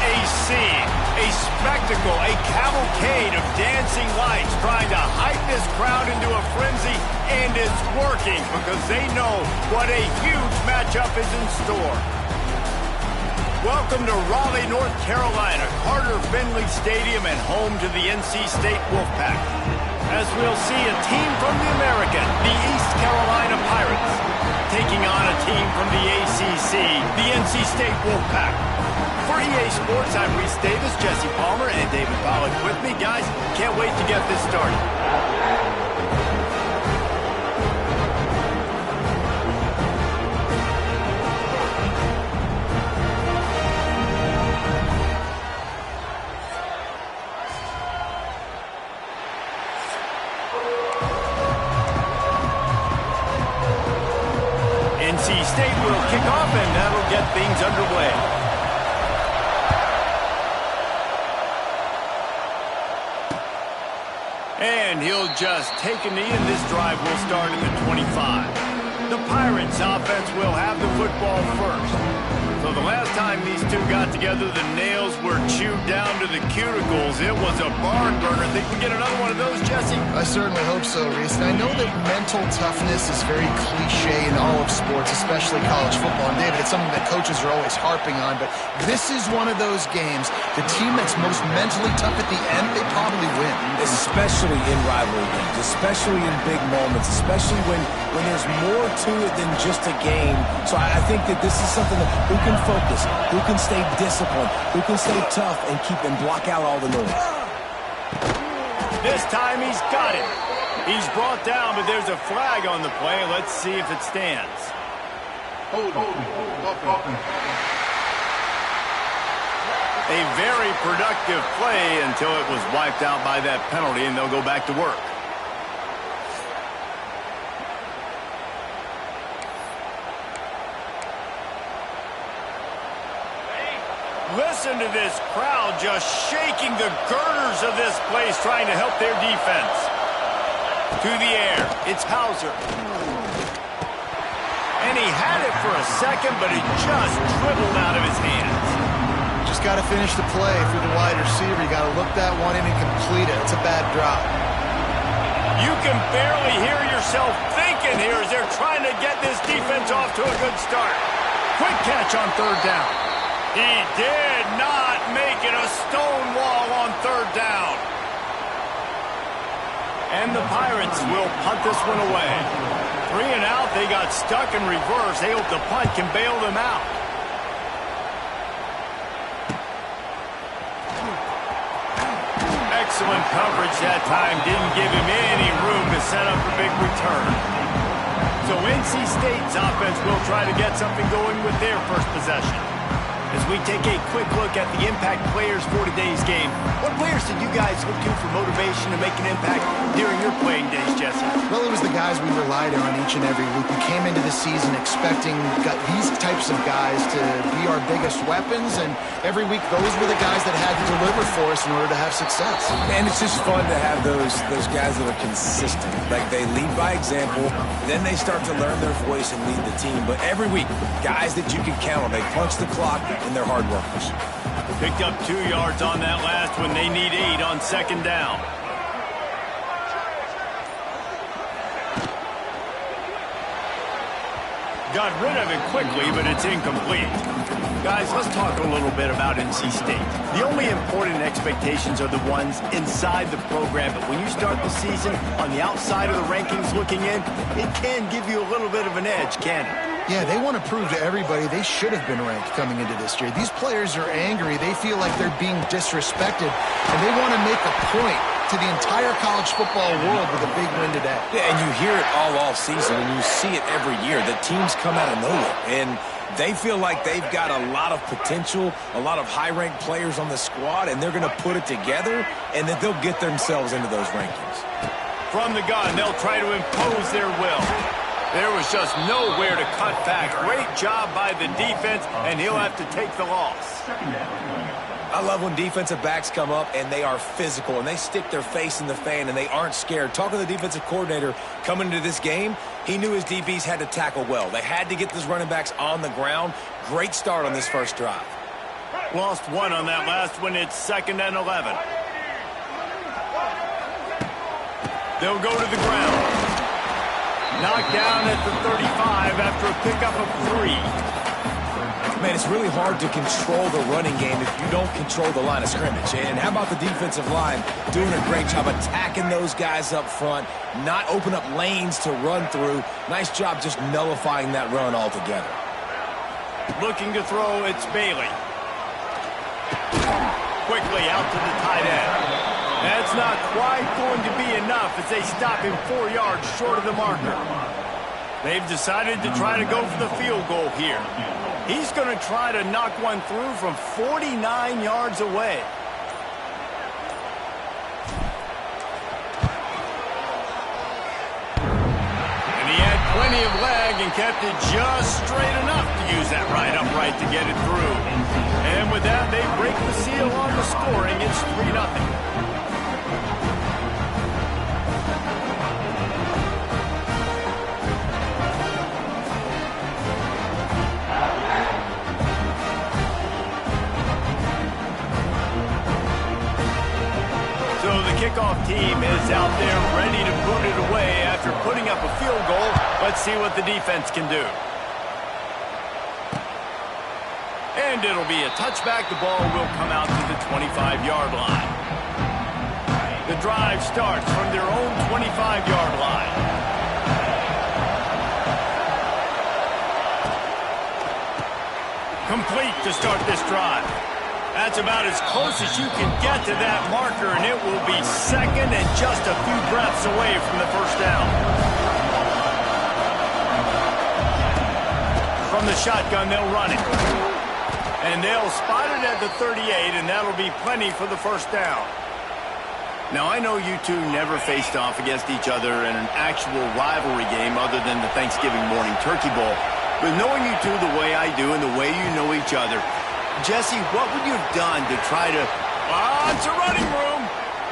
a scene, a spectacle, a cavalcade of dancing lights trying to hype this crowd into a frenzy, and it's working because they know what a huge matchup is in store. Welcome to Raleigh, North Carolina, Carter Finley Stadium, and home to the NC State Wolfpack. As we'll see a team from the American, the East Carolina Pirates, taking on a team from the ACC, the NC State Wolfpack. For EA Sports, I'm Reese Davis, Jesse Palmer, and David Pollack with me. Guys, can't wait to get this started. NC State will kick off, and that'll get things underway. And he'll just take a knee, and this drive will start at the 25. The Pirates offense will have the football first. So the last time these two got together, the nails were chewed down to the cuticles. It was a barn burner. Think we get another one of those, Jesse? I certainly hope so, Reese. And I know that mental toughness is very cliche in all of sports, especially college football. And David, it's something that coaches are always harping on. But this is one of those games. The team that's most mentally tough at the end, they probably win. Especially in rivalry games, especially in big moments, especially when there's more to it than just a game. So I think that this is something that who can focus, who can stay disciplined, who can stay tough and keep and block out all the noise. This time he's got it. He's brought down, but there's a flag on the play. Let's see if it stands. A very productive play until it was wiped out by that penalty, and they'll go back to work. Listen to this crowd just shaking the girders of this place, trying to help their defense. To the air, it's Hauser. And he had it for a second, but it just dribbled out of his hands. Just got to finish the play through the wide receiver. You got to look that one in and complete it. It's a bad drop. You can barely hear yourself thinking here as they're trying to get this defense off to a good start. Quick catch on third down. He did not make it a stone wall on third down. And the Pirates will punt this one away. 3 and out, they got stuck in reverse. They hope the punt can bail them out. Excellent coverage that time. Didn't give him any room to set up a big return. So NC State's offense will try to get something going with their first possession. As we take a quick look at the impact players for today's game, what players did you guys look to for motivation to make an impact during your playing days, Jesse? Well, it was the guys we relied on each and every week. We came into the season expecting these types of guys to be our biggest weapons, and every week those were the guys that had to deliver for us in order to have success. And it's just fun to have those guys that are consistent. Like, they lead by example, then they start to learn their voice and lead the team. But every week, guys that you can count on, they punch the clock, and they're hard workers. Picked up 2 yards on that last one. They need 8 on second down. Got rid of it quickly, but it's incomplete. Guys, let's talk a little bit about NC State. The only important expectations are the ones inside the program, but when you start the season on the outside of the rankings looking in, it can give you a little bit of an edge, can't it? Yeah, they want to prove to everybody they should have been ranked coming into this year. These players are angry. They feel like they're being disrespected, and they want to make a point to the entire college football world with a big win today. Yeah, and you hear it all season, and you see it every year. The teams come out of nowhere, and they feel like they've got a lot of potential, a lot of high-ranked players on the squad, and they're going to put it together, and then they'll get themselves into those rankings. From the gun, they'll try to impose their will. There was just nowhere to cut back. Great job by the defense, and he'll have to take the loss. I love when defensive backs come up and they are physical and they stick their face in the fan and they aren't scared. Talking to the defensive coordinator coming into this game, he knew his DBs had to tackle well. They had to get those running backs on the ground. Great start on this first drive. Lost one on that last one. It's 2nd and 11. They'll go to the ground. Knocked down at the 35 after a pickup of 3. Man, it's really hard to control the running game if you don't control the line of scrimmage. And how about the defensive line doing a great job attacking those guys up front, not open up lanes to run through. Nice job just nullifying that run altogether. Looking to throw, it's Bailey. Quickly out to the tight end. That's not quite going to be enough as they stop him 4 yards short of the marker. They've decided to try to go for the field goal here. He's going to try to knock one through from 49 yards away. And he had plenty of leg and kept it just straight enough to use that right upright to get it through. And with that, they break the seal on the scoring. It's 3-0. Kickoff team is out there ready to boot it away after putting up a field goal. Let's see what the defense can do. And it'll be a touchback. The ball will come out to the 25-yard line. The drive starts from their own 25-yard line. Complete to start this drive. That's about as close as you can get to that marker, and it will be 2nd and just a few breaths away from the first down. From the shotgun, they'll run it. And they'll spot it at the 38, and that'll be plenty for the first down. Now, I know you two never faced off against each other in an actual rivalry game other than the Thanksgiving morning turkey bowl. But knowing you two the way I do and the way you know each other, Jesse, what would you have done to try to... it's a running room.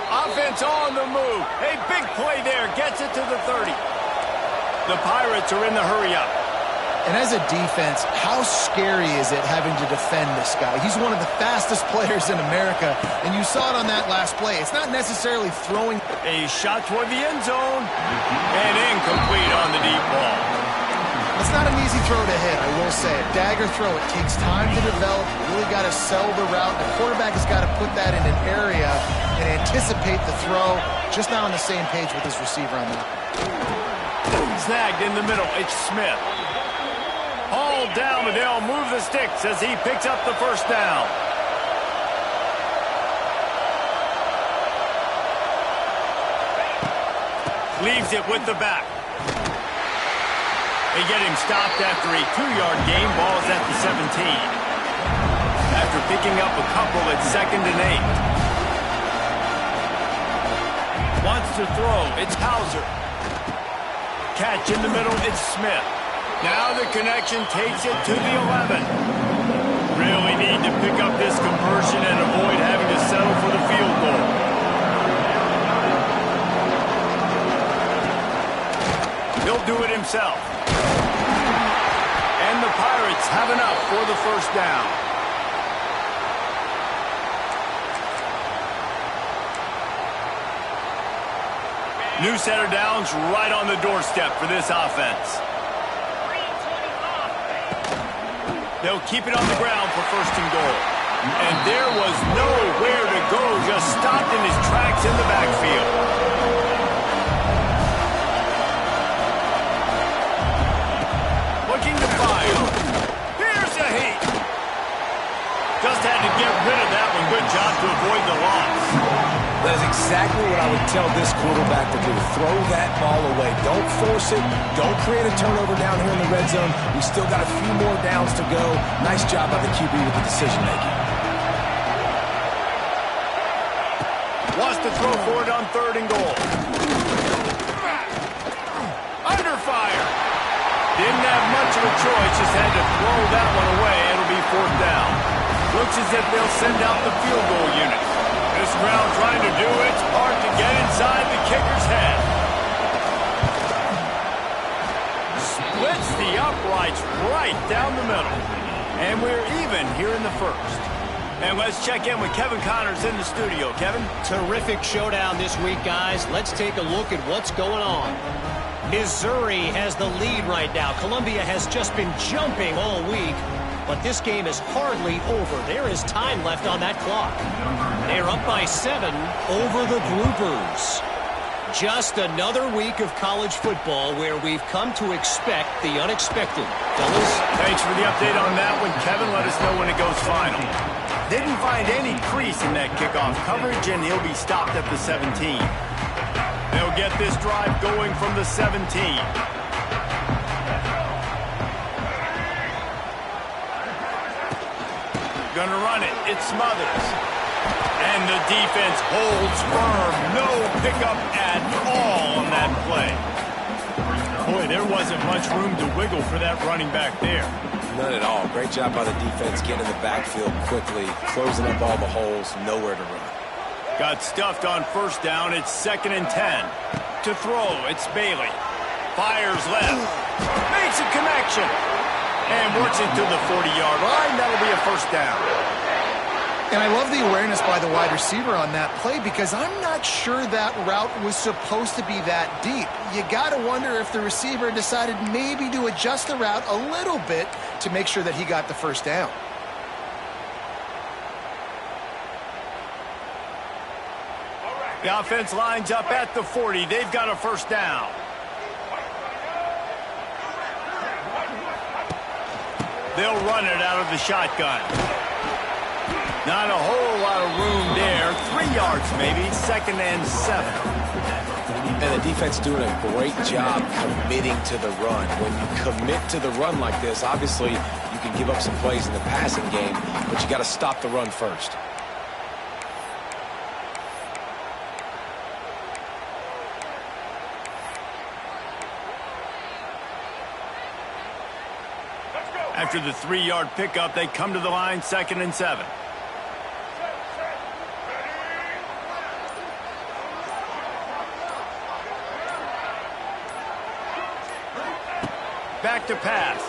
Offense on the move. A big play there. Gets it to the 30. The Pirates are in the hurry-up. And as a defense, how scary is it having to defend this guy? He's one of the fastest players in America, and you saw it on that last play. It's not necessarily throwing... A shot toward the end zone. And incomplete on the deep ball. It's not an easy throw to hit, I will say. A dagger throw, it takes time to develop. You really got to sell the route. The quarterback has got to put that in an area and anticipate the throw. Just not on the same page with his receiver on that. Snagged in the middle. It's Smith. Hauled down, but they'll move the sticks as he picks up the first down. Leaves it with the back. They get him stopped after a 2-yard gain. Ball's at the 17. After picking up a couple at 2nd and 8. Wants to throw. It's Hauser. Catch in the middle. It's Smith. Now the connection takes it to the 11. Really need to pick up this conversion and avoid having to settle for the field goal. He'll do it himself. And the Pirates have enough for the first down. New set of downs right on the doorstep for this offense. They'll keep it on the ground for 1st and goal. And there was nowhere to go, just stopped in his tracks in the backfield. Looking to fire. Here's a heat. Just had to get rid of that one. Good job to avoid the loss. That is exactly what I would tell this quarterback to do. Throw that ball away. Don't force it. Don't create a turnover down here in the red zone. We still got a few more downs to go. Nice job by the QB with the decision-making. Wants to throw for it on 3rd and goal. Under fire. Didn't have much of a choice, just had to throw that one away. It'll be 4th down. Looks as if they'll send out the field goal unit. This crowd trying to do its part to get inside the kicker's head. Splits the uprights right down the middle. And we're even here in the first. And let's check in with Kevin Connors in the studio. Kevin? Terrific showdown this week, guys. Let's take a look at what's going on. Missouri has the lead right now. Columbia has just been jumping all week, but this game is hardly over. There is time left on that clock. They're up by 7 over the Groupers. Just another week of college football where we've come to expect the unexpected. Fellas? Thanks for the update on that one, Kevin. Let us know when it goes final. Didn't find any crease in that kickoff coverage, and he'll be stopped at the 17. They'll get this drive going from the 17. Gonna run it. It Smothers. And the defense holds firm. No pickup at all on that play. Boy, there wasn't much room to wiggle for that running back there. None at all. Great job by the defense getting in the backfield quickly, closing up all the holes, nowhere to run. Got stuffed on first down. It's 2nd and 10. To throw, it's Bailey. Fires left. Makes a connection. And works it to the 40-yard line. That'll be a first down. And I love the awareness by the wide receiver on that play because I'm not sure that route was supposed to be that deep. You got to wonder if the receiver decided maybe to adjust the route a little bit to make sure that he got the first down. The offense lines up at the 40. They've got a first down. They'll run it out of the shotgun. Not a whole lot of room there. 3 yards maybe. 2nd and 7. And the defense doing a great job committing to the run. When you commit to the run like this, obviously you can give up some plays in the passing game, but you got to stop the run first. After the 3-yard pickup, they come to the line, 2nd and 7. Back to pass.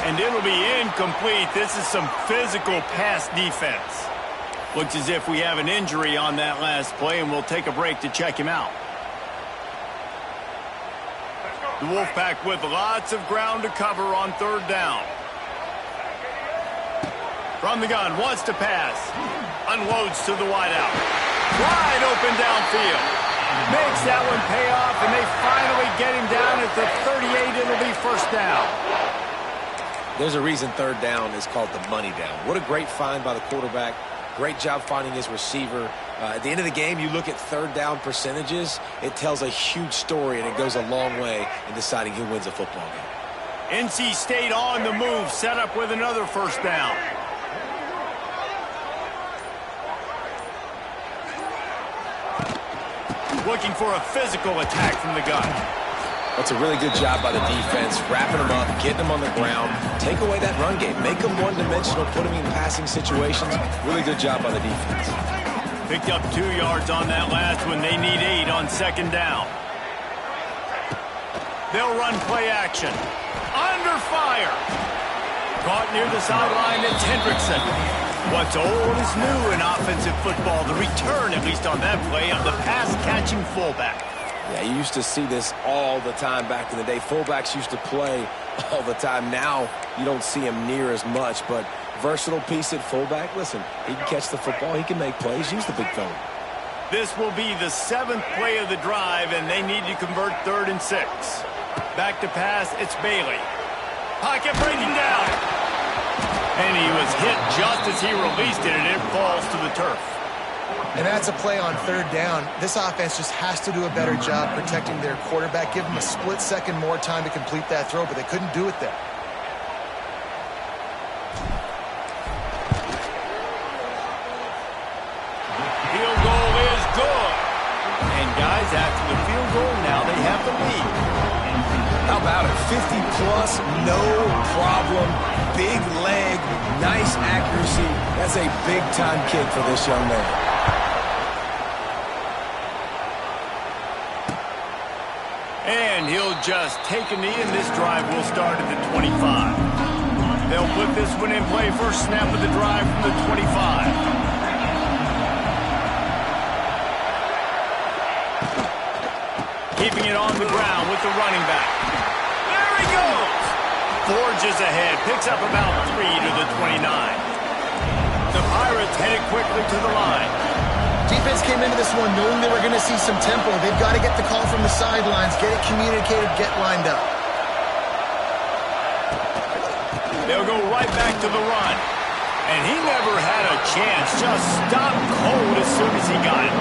And it'll be incomplete. This is some physical pass defense. Looks as if we have an injury on that last play, and we'll take a break to check him out. The Wolfpack with lots of ground to cover on 3rd down. From the gun, wants to pass. Unloads to the wideout. Wide open downfield. Makes that one pay off, and they finally get him down at the 38. It'll be first down. There's a reason 3rd down is called the money down. What a great find by the quarterback. Great job finding his receiver. At the end of the game, you look at 3rd down percentages. It tells a huge story, and it goes a long way in deciding who wins a football game. NC State on the move, set up with another first down. Looking for a physical attack from the gun. That's a really good job by the defense, wrapping them up, getting them on the ground. Take away that run game. Make them one-dimensional, put them in passing situations. Really good job by the defense. Picked up 2 yards on that last one. They need 8 on 2nd down. They'll run play action. Under fire. Caught near the sideline, it's Hendrickson. What's old is new in offensive football. The return, at least on that play, of the pass-catching fullback. Yeah, you used to see this all the time back in the day. Fullbacks used to play all the time. Now, you don't see him near as much, but versatile piece at fullback. Listen, he can catch the football. He can make plays. Use the big fella. This will be the 7th play of the drive, and they need to convert 3rd and 6. Back to pass, it's Bailey. Pocket breaking down. And he was hit just as he released it, and it falls to the turf. And that's a play on 3rd down. This offense just has to do a better job protecting their quarterback. Give him a split second more time to complete that throw, but they couldn't do it there. Field goal is good. And guys, after the field goal, now they have the lead. How about it? 50-plus, no problem. Big leg, nice accuracy. That's a big-time kick for this young man. And he'll just take a knee, and this drive will start at the 25. They'll put this one in play. First snap of the drive from the 25. Keeping it on the ground with the running back. There he goes! Forges ahead, picks up about 3 to the 29. The Pirates headed quickly to the line. Defense came into this one knowing they were going to see some tempo. They've got to get the call from the sidelines, get it communicated, get lined up. They'll go right back to the run. And he never had a chance. Just stopped cold as soon as he got it.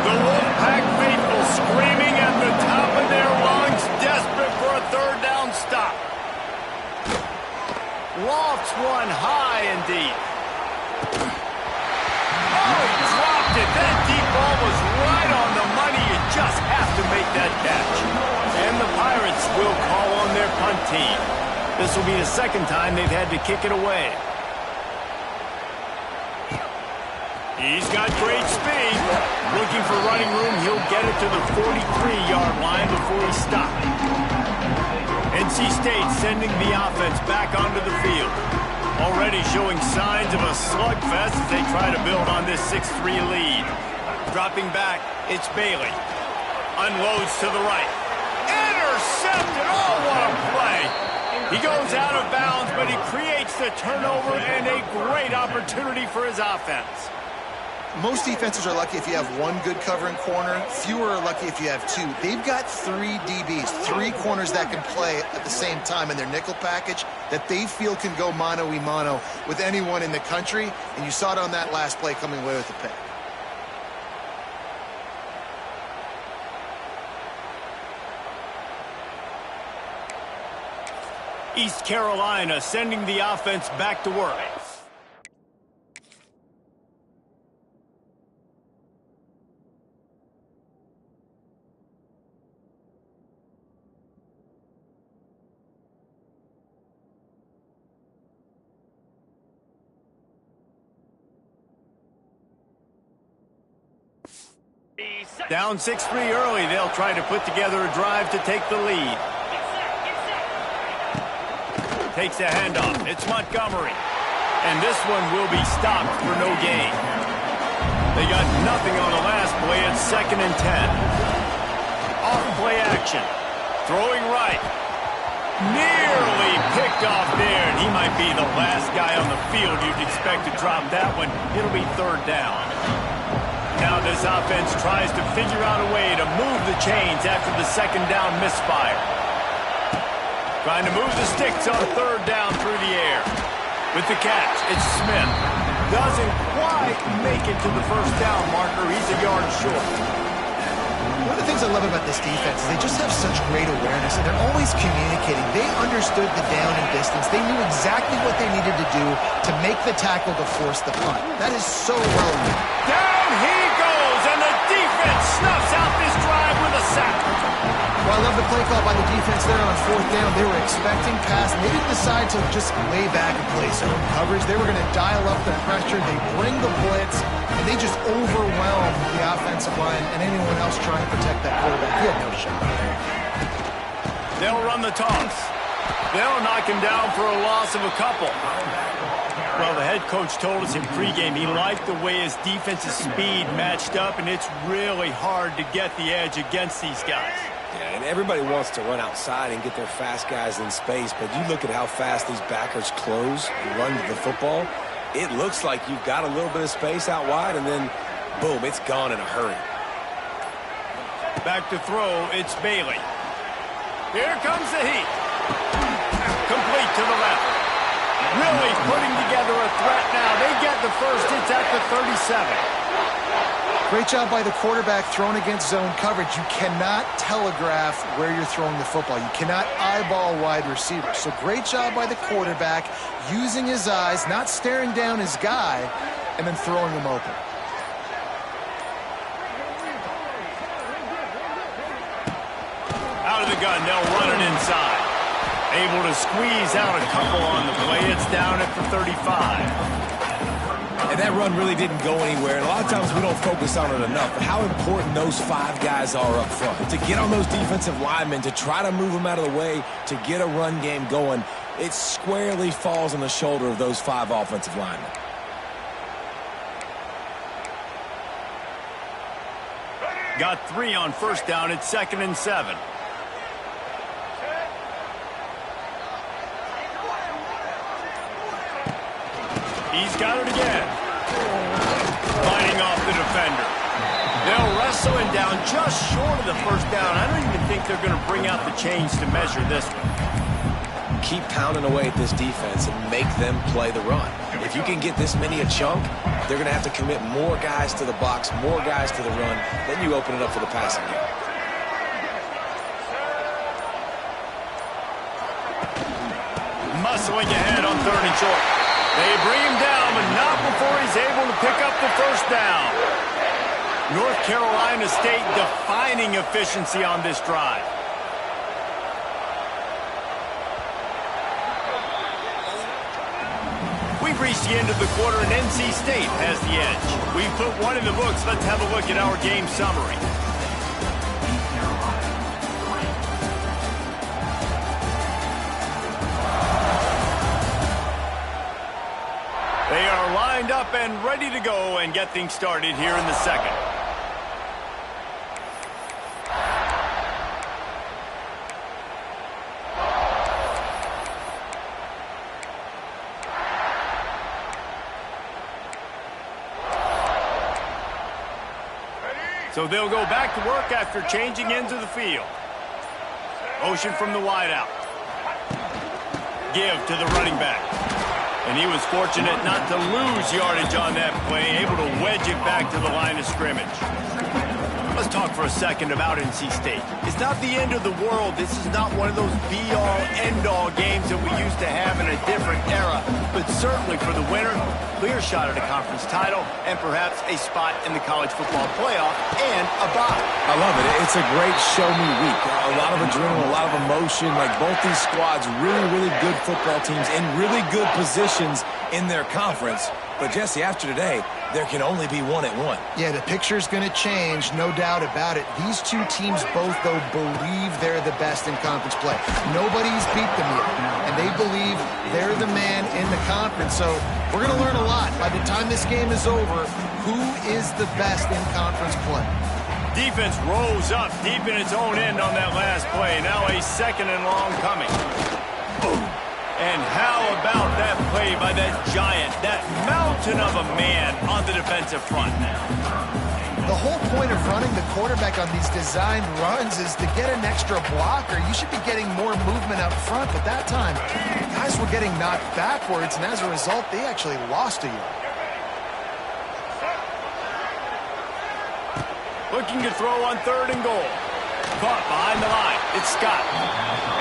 The Wolfpack faithful screaming at the top of their lungs, desperate for a third down stop. Lofts one high and deep. Oh, he dropped it. That deep ball was right on the money. You just have to make that catch. And the Pirates will call on their punt team. This will be the second time they've had to kick it away. He's got great speed. Looking for running room, he'll get it to the 43-yard line before he stops. NC State sending the offense back onto the field. Already showing signs of a slugfest as they try to build on this 6-3 lead. Dropping back, it's Bailey. Unloads to the right. Intercepted! Oh, what a play! He goes out of bounds, but he creates the turnover and a great opportunity for his offense. Most defenses are lucky if you have one good covering corner. Fewer are lucky if you have two. They've got 3 DBs, 3 corners that can play at the same time in their nickel package that they feel can go mano-a-mano with anyone in the country. And you saw it on that last play coming away with the pick. East Carolina sending the offense back to work. Down 6-3 early, they'll try to put together a drive to take the lead. Takes a handoff. It's Montgomery. And this one will be stopped for no gain. They got nothing on the last play. It's 2nd and 10. Off play action. Throwing right. Nearly picked off there, and he might be the last guy on the field you'd expect to drop that one. It'll be 3rd down. Now this offense tries to figure out a way to move the chains after the 2nd down misfire. Trying to move the sticks on 3rd down through the air. With the catch, it's Smith. Doesn't quite make it to the 1st down marker. He's a yard short. One of the things I love about this defense is they just have such great awareness, and they're always communicating. They understood the down and distance. They knew exactly what they needed to do to make the tackle to force the punt. That is so relevant. Down he goes, and the defense snuffs out this drive with a sack. Well, I love the play call by the defense there on 4th down. They were expecting pass, and they didn't decide to just lay back and play zone coverage. They were going to dial up the pressure. They bring the blitz, and they just overwhelm the offensive line and anyone else trying to protect that quarterback. He had no shot. They'll run the toss. They'll knock him down for a loss of a couple. Well, the head coach told us in pregame he liked the way his defense's speed matched up, and it's really hard to get the edge against these guys. Yeah, and everybody wants to run outside and get their fast guys in space, but you look at how fast these backers close and run to the football. It looks like you've got a little bit of space out wide, and then, boom, it's gone in a hurry. Back to throw, it's Bailey. Here comes the heat. Complete to the left. Really putting together a threat now. They get the first. It's at the 37. Great job by the quarterback thrown against zone coverage. You cannot telegraph where you're throwing the football. You cannot eyeball wide receivers. So great job by the quarterback using his eyes, not staring down his guy, and then throwing him open. Out of the gun, they'll run it inside. Able to squeeze out a couple on the play. It's down at the 35. And that run really didn't go anywhere. And a lot of times we don't focus on it enough. But how important those 5 guys are up front. To get on those defensive linemen, to try to move them out of the way, to get a run game going. it squarely falls on the shoulder of those 5 offensive linemen. Got 3 on first down. It's 2nd and 7. He's got it again. Fighting off the defender. They'll wrestle him down just short of the first down. I don't even think they're going to bring out the chains to measure this one. Keep pounding away at this defense and make them play the run. If you can get this many a chunk, they're going to have to commit more guys to the box, more guys to the run. Then you open it up for the passing game. Muscling ahead on 3rd and short. They bring him down, but not before he's able to pick up the first down. North Carolina State defining efficiency on this drive. We've reached the end of the quarter, and NC State has the edge. We've put one in the books. Let's have a look at our game summary. They are lined up and ready to go and get things started here in the second. So they'll go back to work after changing into the field. Motion from the wideout. Give to the running back. And he was fortunate not to lose yardage on that play, able to wedge it back to the line of scrimmage. Let's talk for a second about NC State. It's not the end of the world. This is not one of those be-all, end-all games that we used to have in a different era. But certainly for the winner, clear shot at a conference title and perhaps a spot in the college football playoff and a bye. I love it. It's a great show-me week. A lot of adrenaline, a lot of emotion. Like both these squads, really, really good football teams in really good positions in their conference. But, Jesse, after today, there can only be one at one. Yeah, the picture's going to change, no doubt about it. These two teams both, though, believe they're the best in conference play. Nobody's beat them yet, and they believe they're the man in the conference. So we're going to learn a lot. By the time this game is over, who is the best in conference play? Defense rose up deep in its own end on that last play. Now a 2nd and long coming. Boom. And how about that play by that giant, that mountain of a man on the defensive front? The whole point of running the quarterback on these designed runs is to get an extra blocker. You should be getting more movement up front, but that time, guys were getting knocked backwards, and as a result, they actually lost a yard. Looking to throw on 3rd and goal. Caught behind the line. It's Scott.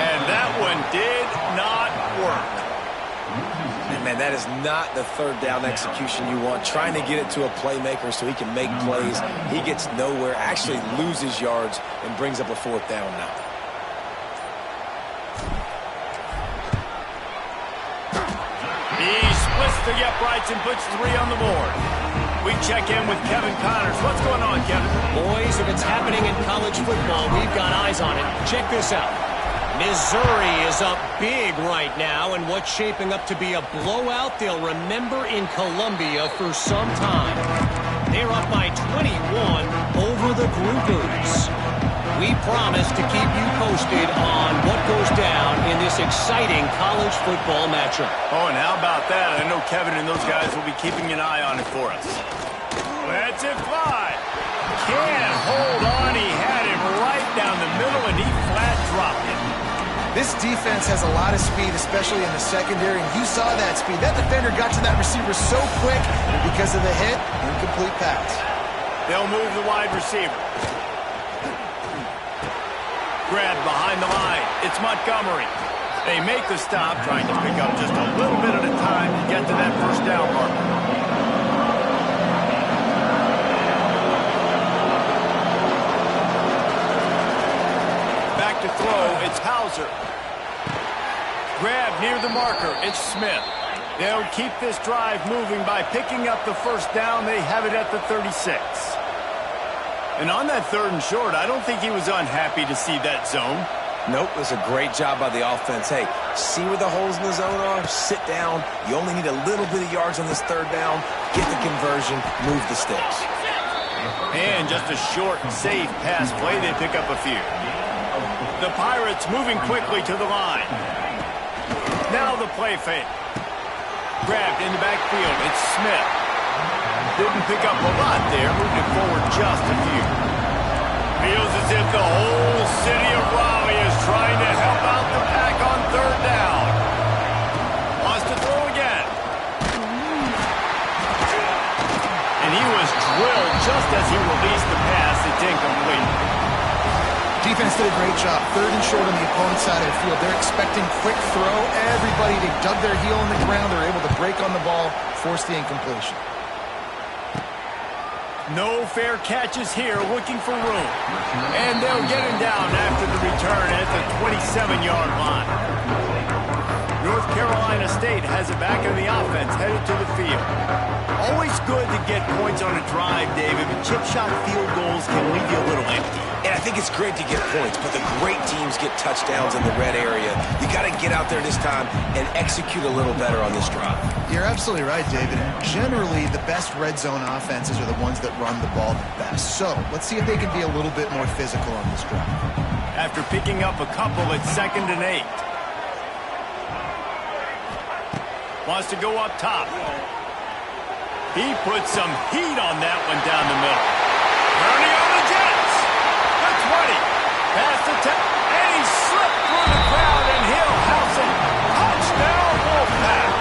And that one did not work. And man, that is not the 3rd down execution you want. Trying to get it to a playmaker so he can make plays. He gets nowhere, actually loses yards, and brings up a 4th down now. He splits the uprights and puts 3 on the board. We check in with Kevin Connors. What's going on, Kevin? Boys, if it's happening in college football, we've got eyes on it. Check this out. Missouri is up big right now, and what's shaping up to be a blowout they'll remember in Columbia for some time. They're up by 21 over the Groupers. We promise to keep you posted on what goes down in this exciting college football matchup. Oh, and how about that? I know Kevin and those guys will be keeping an eye on it for us. That's it fly. Can't hold on. He had him right down the middle, and he flat dropped it. This defense has a lot of speed, especially in the secondary, and you saw that speed. That defender got to that receiver so quick, and because of the hit, incomplete pass. They'll move the wide receiver. Grabbed behind the line. It's Montgomery. They make the stop, trying to pick up just a little bit at a time to get to that first down marker. Back to throw. It's Hauser. Grab near the marker. It's Smith. They'll keep this drive moving by picking up the first down. They have it at the 36. And on that 3rd and short, I don't think he was unhappy to see that zone. Nope, it was a great job by the offense. Hey, See where the holes in the zone are, sit down. You only need a little bit of yards on this third down. Get the conversion, move the sticks. And just a short, safe pass play. They pick up a few. The Pirates moving quickly to the line. Now the play fake. Grabbed in the backfield. It's Smith. Didn't pick up a lot there. Moved it forward just a few. Feels as if the whole city of Raleigh is trying to help out the Pack on third down. Wants to throw again. And he was drilled just as he released the pass. It's incomplete. Defense did a great job. Third and short on the opponent's side of the field. They're expecting quick throw. Everybody, they dug their heel in the ground. They're able to break on the ball, force the incompletion. No fair catches here, looking for room. And they'll get him down after the return at the 27-yard line. North Carolina State has it back on the offense, headed to the field. Always good to get points on a drive, David, but chip shot field goals can leave you a little empty. And I think it's great to get points, but the great teams get touchdowns in the red area. You got to get out there this time and execute a little better on this drive. You're absolutely right, David. And generally, the best red zone offenses are the ones that run the ball the best. So let's see if they can be a little bit more physical on this drive. After picking up a couple, it's 2nd and 8. Wants to go up top. He put some heat on that one down the middle. Turning on the Jets. The 20. Past the 10. And he slipped through the crowd, and he'll house it. Touchdown, Wolfpack.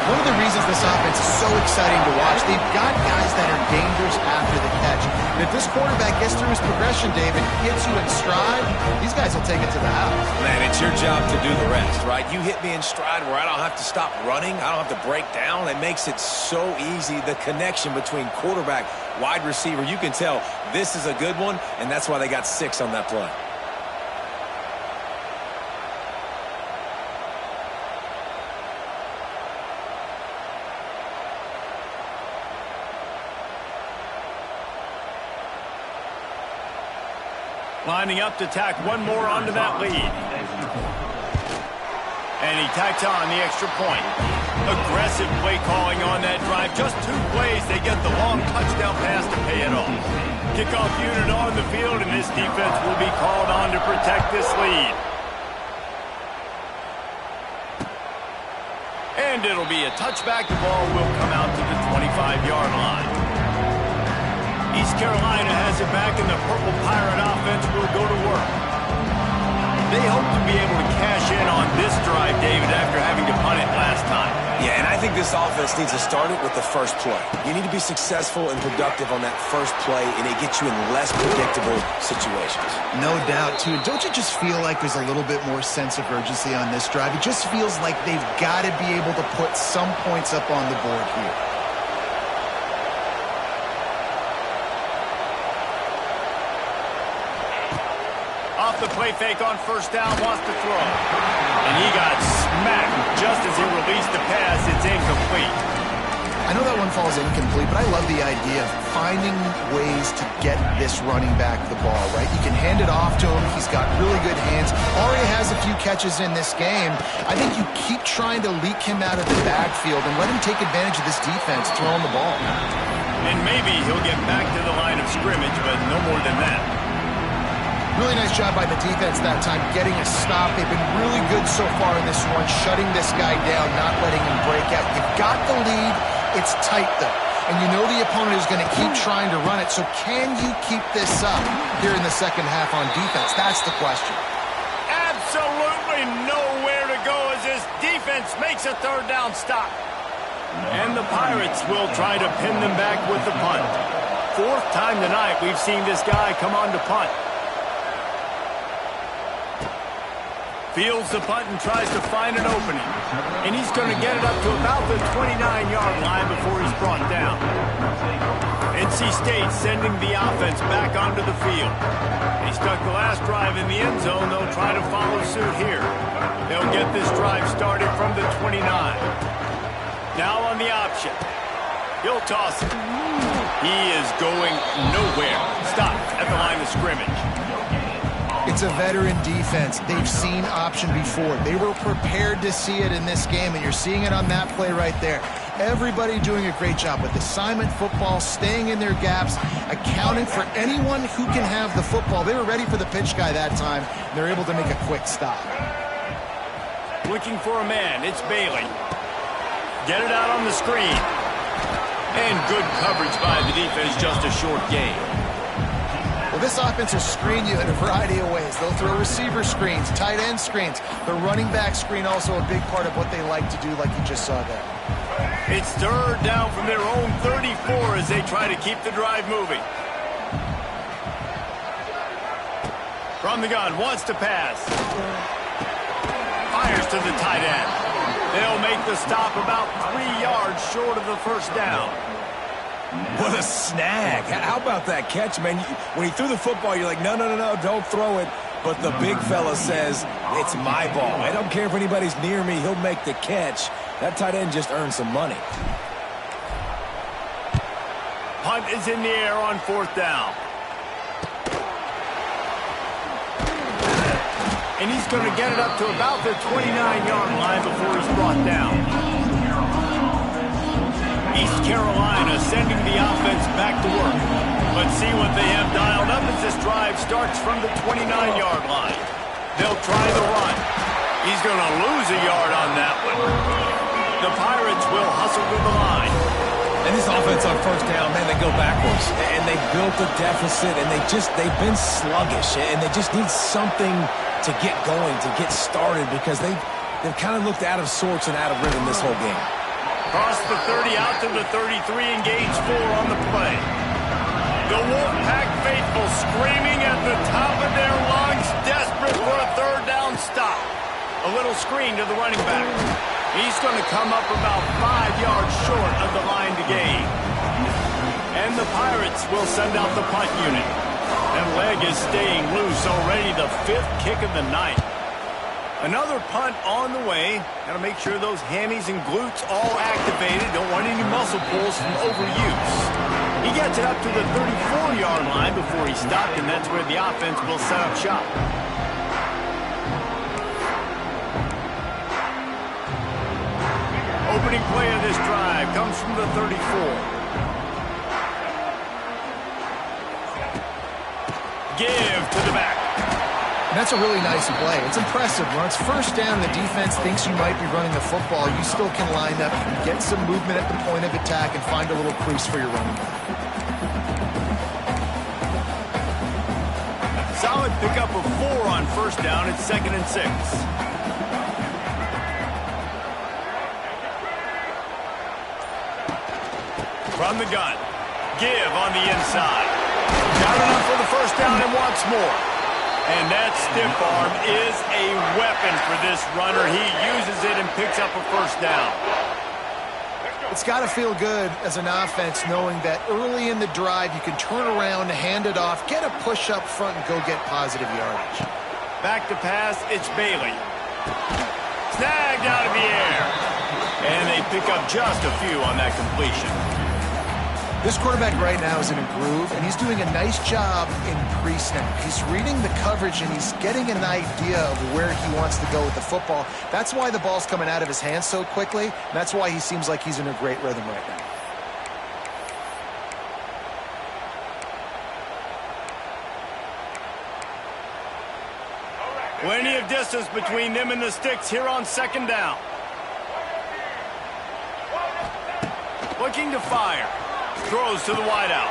One of the reasons this offense is so exciting to watch, they've got guys that are dangerous after the catch. And if this quarterback gets through his progression, David, hits you in stride, these guys will take it to the house. Man, it's your job to do the rest, right? You hit me in stride where I don't have to stop running. I don't have to break down. It makes it so easy. The connection between quarterback, wide receiver, you can tell this is a good one, and that's why they got 6 on that play. Lining up to tack one more onto that lead. And he tacks on the extra point. Aggressive play calling on that drive. Just 2 plays, they get the long touchdown pass to pay it off. Kickoff unit on the field, and this defense will be called on to protect this lead. And it'll be a touchback. The ball will come out to the 25-yard line. East Carolina has it back, and the Purple Pirate offense will go to work. They hope to be able to cash in on this drive, David, after having to punt it last time. Yeah, and I think this offense needs to start it with the first play. You need to be successful and productive on that first play, and it gets you in less predictable situations. No doubt, too. Don't you just feel like there's a little bit more sense of urgency on this drive? It just feels like they've got to be able to put some points up on the board here. Off the play fake on first down, wants to throw. And he got smacked just as he released the pass. It's incomplete. I know that one falls incomplete, but I love the idea of finding ways to get this running back the ball, right? You can hand it off to him. He's got really good hands. Already has a few catches in this game. I think you keep trying to leak him out of the backfield and let him take advantage of this defense throwing the ball. And maybe he'll get back to the line of scrimmage, but no more than that. Really nice job by the defense that time, getting a stop. They've been really good so far in this one, shutting this guy down, not letting him break out. You've got the lead. It's tight, though. And you know the opponent is going to keep trying to run it. So can you keep this up here in the second half on defense? That's the question. Absolutely nowhere to go as this defense makes a third down stop. And the Pirates will try to pin them back with the punt. 4th time tonight we've seen this guy come on to punt. Fields the punt and tries to find an opening. And he's going to get it up to about the 29-yard line before he's brought down. NC State sending the offense back onto the field. He stuck the last drive in the end zone. They'll try to follow suit here. They'll get this drive started from the 29. Now on the option. He'll toss it. He is going nowhere. Stop at the line of scrimmage. It's a veteran defense. They've seen option before. They were prepared to see it in this game, and you're seeing it on that play right there. Everybody doing a great job with assignment football, staying in their gaps, accounting for anyone who can have the football. They were ready for the pitch guy that time, and they're able to make a quick stop. Looking for a man. It's Bailey. Get it out on the screen. And good coverage by the defense, just a short gain. Well, this offense will screen you in a variety of ways. They'll throw receiver screens, tight end screens. The running back screen also a big part of what they like to do, like you just saw there. It's third down from their own 34 as they try to keep the drive moving. From the gun, wants to pass. Fires to the tight end. They'll make the stop about 3 yards short of the first down. What a snag. How about that catch, man? When he threw the football, you're like, no, don't throw it. But the big fella says, it's my ball. I don't care if anybody's near me. He'll make the catch. That tight end just earned some money. Punt is in the air on fourth down. And he's going to get it up to about the 29-yard line before he's brought down. East Carolina sending the offense back to work. Let's see what they have dialed up as this drive starts from the 29-yard line. They'll try the run. He's going to lose a yard on that one. The Pirates will hustle to the line. And this offense on first down, man, they go backwards. And they built a deficit, and they've been sluggish. And they just need something to get going, to get started, because they've kind of looked out of sorts and out of rhythm this whole game. Cross the 30 out to the 33, engage 4 on the play. The Wolfpack faithful screaming at the top of their lungs, desperate for a third down stop. A little screen to the running back. He's going to come up about 5 yards short of the line to gain. And the Pirates will send out the punt unit. That leg is staying loose already, the 5th kick of the night. Another punt on the way. Got to make sure those hammies and glutes all activated. Don't want any muscle pulls from overuse. He gets it up to the 34-yard line before he stopped, and that's where the offense will set up shop. Opening play of this drive comes from the 34. Give to the back. That's a really nice play. It's impressive. When it's first down, the defense thinks you might be running the football. You still can line up, get some movement at the point of attack, and find a little crease for your running back. Solid pickup of 4 on first down. It's 2nd and 6. From the gun. Give on the inside. Got enough for the first down and wants more. And that stiff arm is a weapon for this runner. He uses it and picks up a first down. It's got to feel good as an offense knowing that early in the drive you can turn around, hand it off, get a push up front, and go get positive yardage. Back to pass, it's Bailey. Snagged out of the air. And they pick up just a few on that completion. This quarterback right now is in a groove, and he's doing a nice job in pre-snap. He's reading the coverage, and he's getting an idea of where he wants to go with the football. That's why the ball's coming out of his hands so quickly, and that's why he seems like he's in a great rhythm right now. Plenty of distance between them and the sticks here on second down. Looking to fire. Throws to the wideout.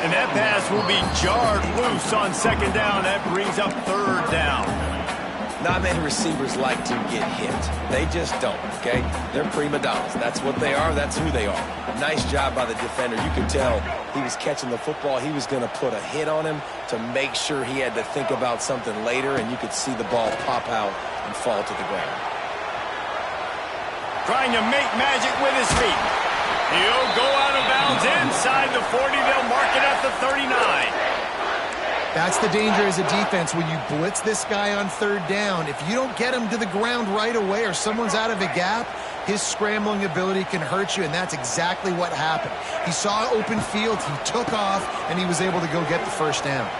And that pass will be jarred loose on second down. That brings up third down. Not many receivers like to get hit. They just don't, okay? They're prima donnas. That's what they are. That's who they are. Nice job by the defender. You could tell he was catching the football. He was going to put a hit on him to make sure he had to think about something later, and you could see the ball pop out and fall to the ground. Trying to make magic with his feet. He'll go out of bounds inside the 40. They'll mark it at the 39. That's the danger as a defense when you blitz this guy on third down. If you don't get him to the ground right away or someone's out of a gap, his scrambling ability can hurt you, and that's exactly what happened. He saw open field, he took off, and he was able to go get the first down.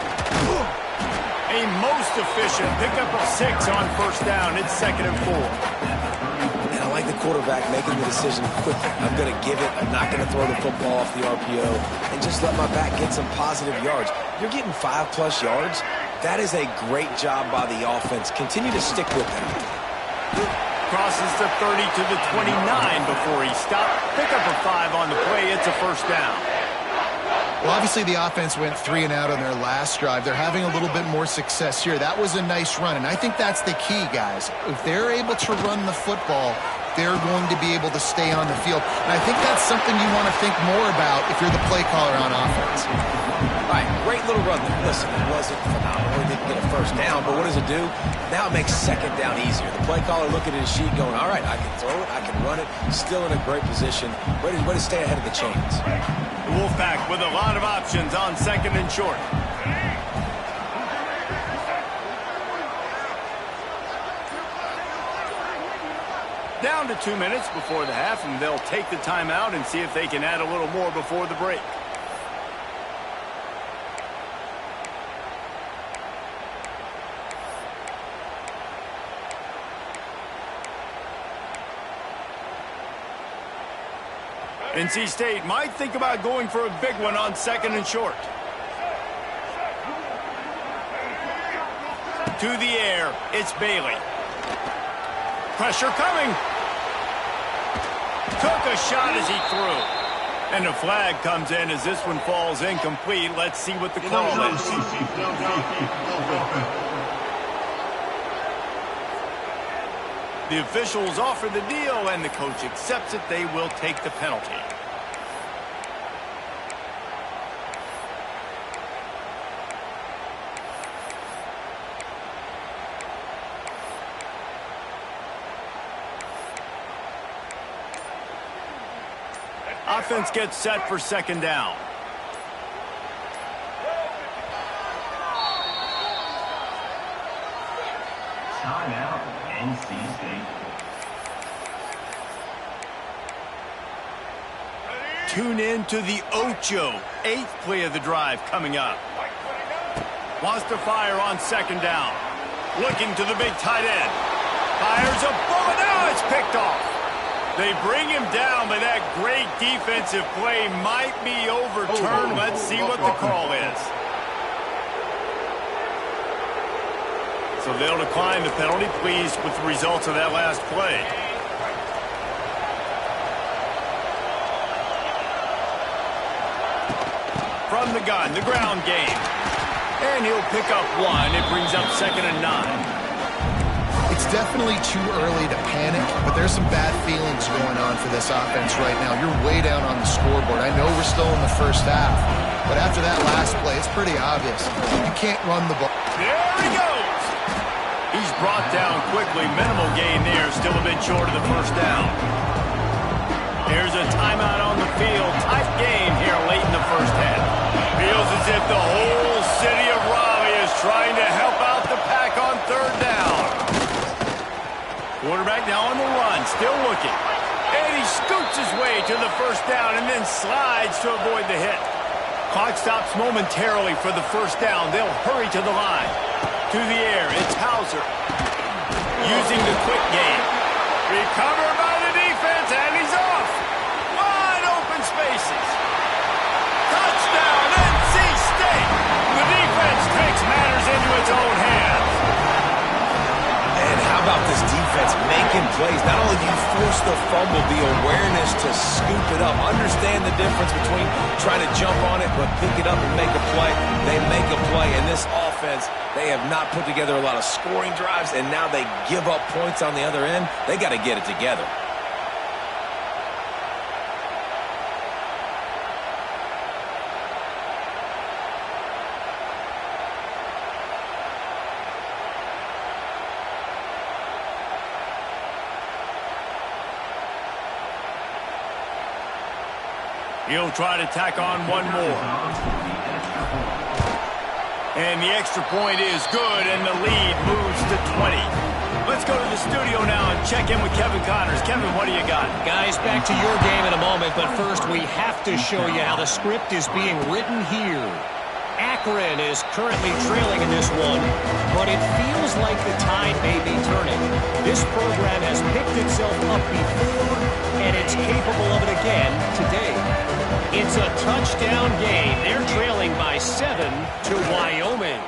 A most efficient pickup of 6 on first down. It's 2nd and 4. And I like the quarterback making the decision quickly. I'm going to give it. I'm not going to throw the football off the RPO and just let my back get some positive yards. You're getting 5+ yards. That is a great job by the offense. Continue to stick with that. Crosses the 30 to the 29 before he stopped. Pickup of 5 on the play. It's a first down. Well, obviously the offense went 3 and out on their last drive. They're having a little bit more success here. That was a nice run, and I think that's the key, guys. If they're able to run the football, they're going to be able to stay on the field. And I think that's something you want to think more about if you're the play caller on offense. All right, great little run there. Listen, it wasn't phenomenal. He didn't get a first down, but what does it do? Now it makes 2nd down easier. The play caller looking at his sheet going, all right, I can throw it, I can run it. Still in a great position. Way to stay ahead of the chains. The Wolfpack with a lot of options on 2nd and short. Down to 2 minutes before the half, and they'll take the timeout and see if they can add a little more before the break. NC State might think about going for a big one on 2nd and short. To the air, it's Bailey. Pressure coming. Took a shot as he threw. And a flag comes in as this one falls incomplete. Let's see what the call is. The officials offer the deal, and the coach accepts it. They will take the penalty. Offense gets set for 2nd down. Timeout, NC State. Tune in to the Ocho. 8th play of the drive coming up. Wants to fire on 2nd down. Looking to the big tight end. Fires a bullet. Now it's picked off. They bring him down, but that great defensive play might be overturned. Let's see what the call is. So they'll decline the penalty. Pleased with the results of that last play. From the gun, the ground game. And he'll pick up 1. It brings up 2nd and 9. It's definitely too early to panic, but there's some bad feelings going on for this offense right now. You're way down on the scoreboard. I know we're still in the first half, but after that last play, it's pretty obvious. You can't run the ball. There he goes. He's brought down quickly. Minimal gain there. Still a bit short of the first down. There's a timeout on the field. Tight game here late in the first half. Feels as if the whole city of Raleigh is trying to help out the Pack on 3rd down. Quarterback now on the run, still looking. And he scoots his way to the first down and then slides to avoid the hit. Clock stops momentarily for the first down. They'll hurry to the line. To the air, it's Hauser. Using the quick game. Recovered by the defense, and he's off. Wide open spaces. Touchdown, NC State. The defense takes matters into its own hands. And how about this defense making plays? Not only do you force the fumble, the awareness to scoop it up. Understand the difference between trying to jump on it, but pick it up and make a play. They make a play. And this offense, they have not put together a lot of scoring drives, and now they give up points on the other end. They got to get it together. He'll try to tack on one more. And the extra point is good, and the lead moves to 20. Let's go to the studio now and check in with Kevin Connors. Kevin, what do you got? Guys, back to your game in a moment, but first we have to show you how the script is being written here. Akron is currently trailing in this one, but it feels like the tide may be turning. This program has picked itself up before, and it's capable of it again today. It's a touchdown game. They're trailing by 7 to Wyoming.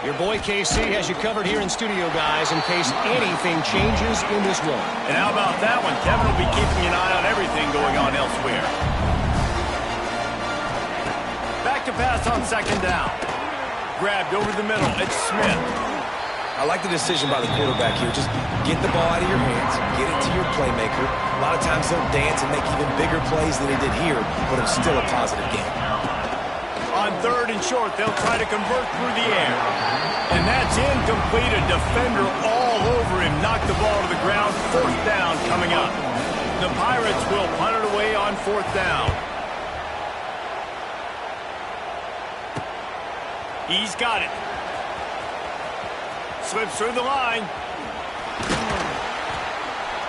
Your boy KC has you covered here in studio, guys, in case anything changes in this one. And how about that one? Kevin will be keeping an eye on everything going on elsewhere. Back to pass on second down. Grabbed over the middle. It's Smith. I like the decision by the quarterback here. Just get the ball out of your hands, get it to your playmaker. A lot of times they'll dance and make even bigger plays than they did here, but it's still a positive game. On third and short, they'll try to convert through the air. And that's incomplete. A defender all over him. Knocked the ball to the ground. Fourth down coming up. The Pirates will punt it away on fourth down. He's got it. Slips through the line.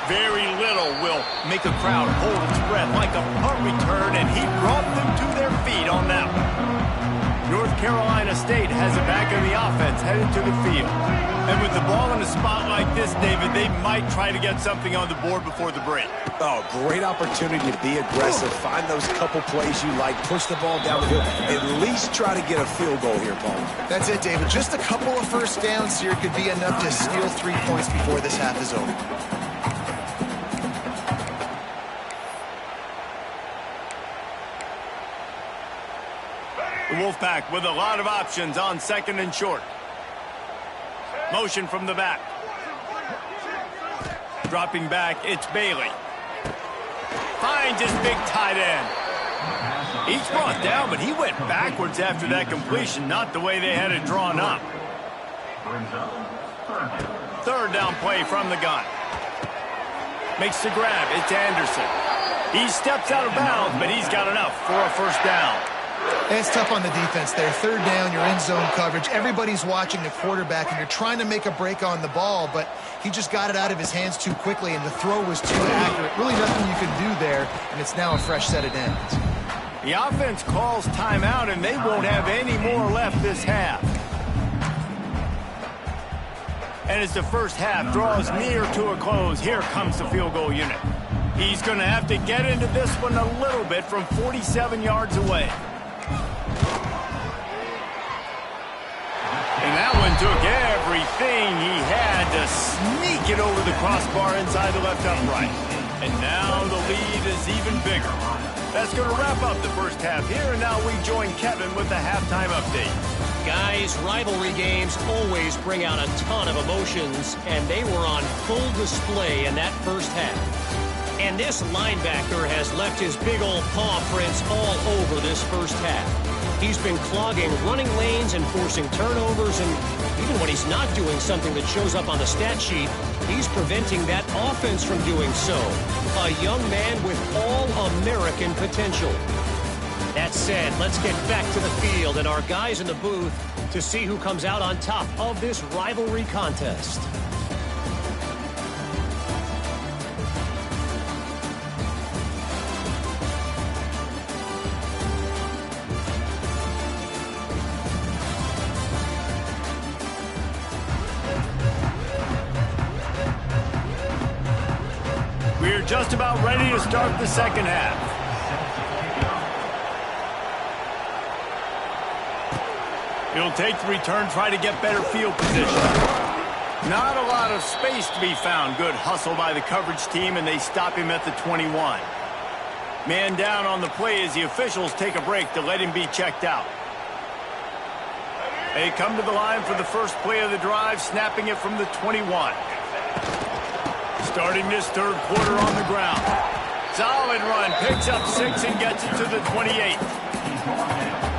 Very little will make a crowd hold its breath like a punt return, and he brought them to their feet on that one. North Carolina State has it back in the offense, headed to the field. And with the ball in a spot like this, David, they might try to get something on the board before the break. Oh, great opportunity to be aggressive. Find those couple plays you like. Push the ball down the field. At least try to get a field goal here, Paul. That's it, David. Just a couple of first downs here could be enough to steal 3 points before this half is over. The Wolfpack with a lot of options on second and short. Motion from the back. Dropping back, it's Bailey. Finds his big tight end. He's brought down, but he went backwards after that completion, not the way they had it drawn up. Third down play from the gun. Makes the grab, it's Anderson. He steps out of bounds, but he's got enough for a first down. It's tough on the defense there. Third down, you're in zone coverage. Everybody's watching the quarterback, and you're trying to make a break on the ball, but he just got it out of his hands too quickly, and the throw was too accurate. Really nothing you can do there, and it's now a fresh set of downs. The offense calls timeout, and they won't have any more left this half. And as the first half draws near to a close, here comes the field goal unit. He's going to have to get into this one a little bit from 47 yards away. And that one took everything he had to sneak it over the crossbar inside the left upright. And now the lead is even bigger. That's going to wrap up the first half here, and now we join Kevin with the halftime update. Guys, rivalry games always bring out a ton of emotions, and they were on full display in that first half. And this linebacker has left his big old paw prints all over this first half. He's been clogging running lanes and forcing turnovers, and even when he's not doing something that shows up on the stat sheet, he's preventing that offense from doing so. A young man with all-American potential. That said, let's get back to the field and our guys in the booth to see who comes out on top of this rivalry contest. We're just about ready to start the second half. He'll take the return, try to get better field position. Not a lot of space to be found. Good hustle by the coverage team, and they stop him at the 21. Man down on the play as the officials take a break to let him be checked out. They come to the line for the first play of the drive, snapping it from the 21. Starting this third quarter on the ground. Solid run, picks up 6 and gets it to the 28.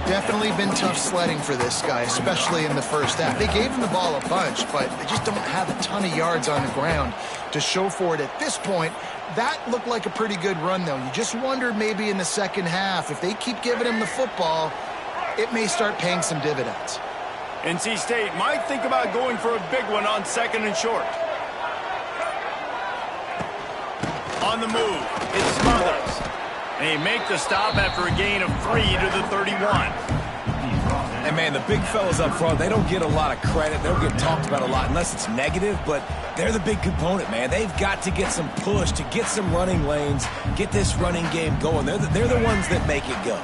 Definitely been tough sledding for this guy, especially in the first half. They gave him the ball a bunch, but they just don't have a ton of yards on the ground to show for it at this point. That looked like a pretty good run, though. You just wonder maybe in the second half, if they keep giving him the football, it may start paying some dividends. NC State might think about going for a big one on second and short. On the move, it's Smothers. They make the stop after a gain of 3 to the 31. And, man, the big fellas up front, they don't get a lot of credit. They don't get talked about a lot unless it's negative, but they're the big component, man. They've got to get some push, to get some running lanes, get this running game going. They're the ones that make it go.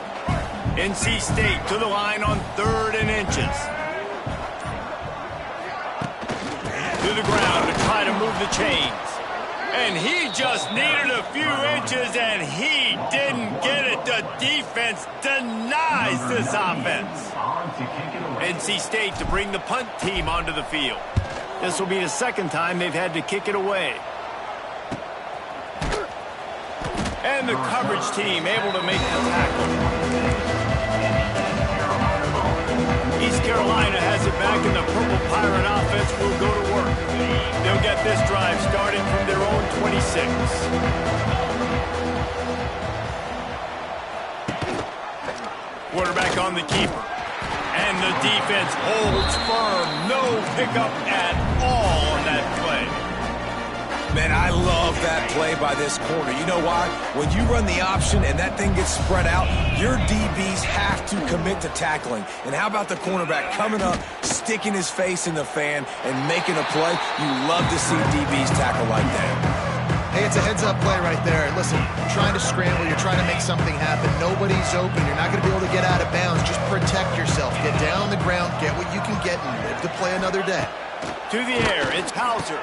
NC State to the line on 3rd and inches. To the ground to try to move the chains. And he just needed a few inches, and he didn't get it. The defense denies this offense. NC State to bring the punt team onto the field. This will be the second time they've had to kick it away. And the coverage team able to make the tackle. East Carolina has it back, and the Purple Pirate offense will go to work. They'll get this drive starting from their own 26. Quarterback on the keeper. And the defense holds firm. No pickup at all on that play. Man, I love that play by this corner. You know why? When you run the option and that thing gets spread out, your DBs have to commit to tackling. And how about the cornerback coming up, sticking his face in the fan, and making a play? You love to see DBs tackle like that. Hey, it's a heads-up play right there. Listen, you're trying to scramble. You're trying to make something happen. Nobody's open. You're not going to be able to get out of bounds. Just protect yourself. Get down on the ground. Get what you can get and live to play another day. To the air, it's Hauser.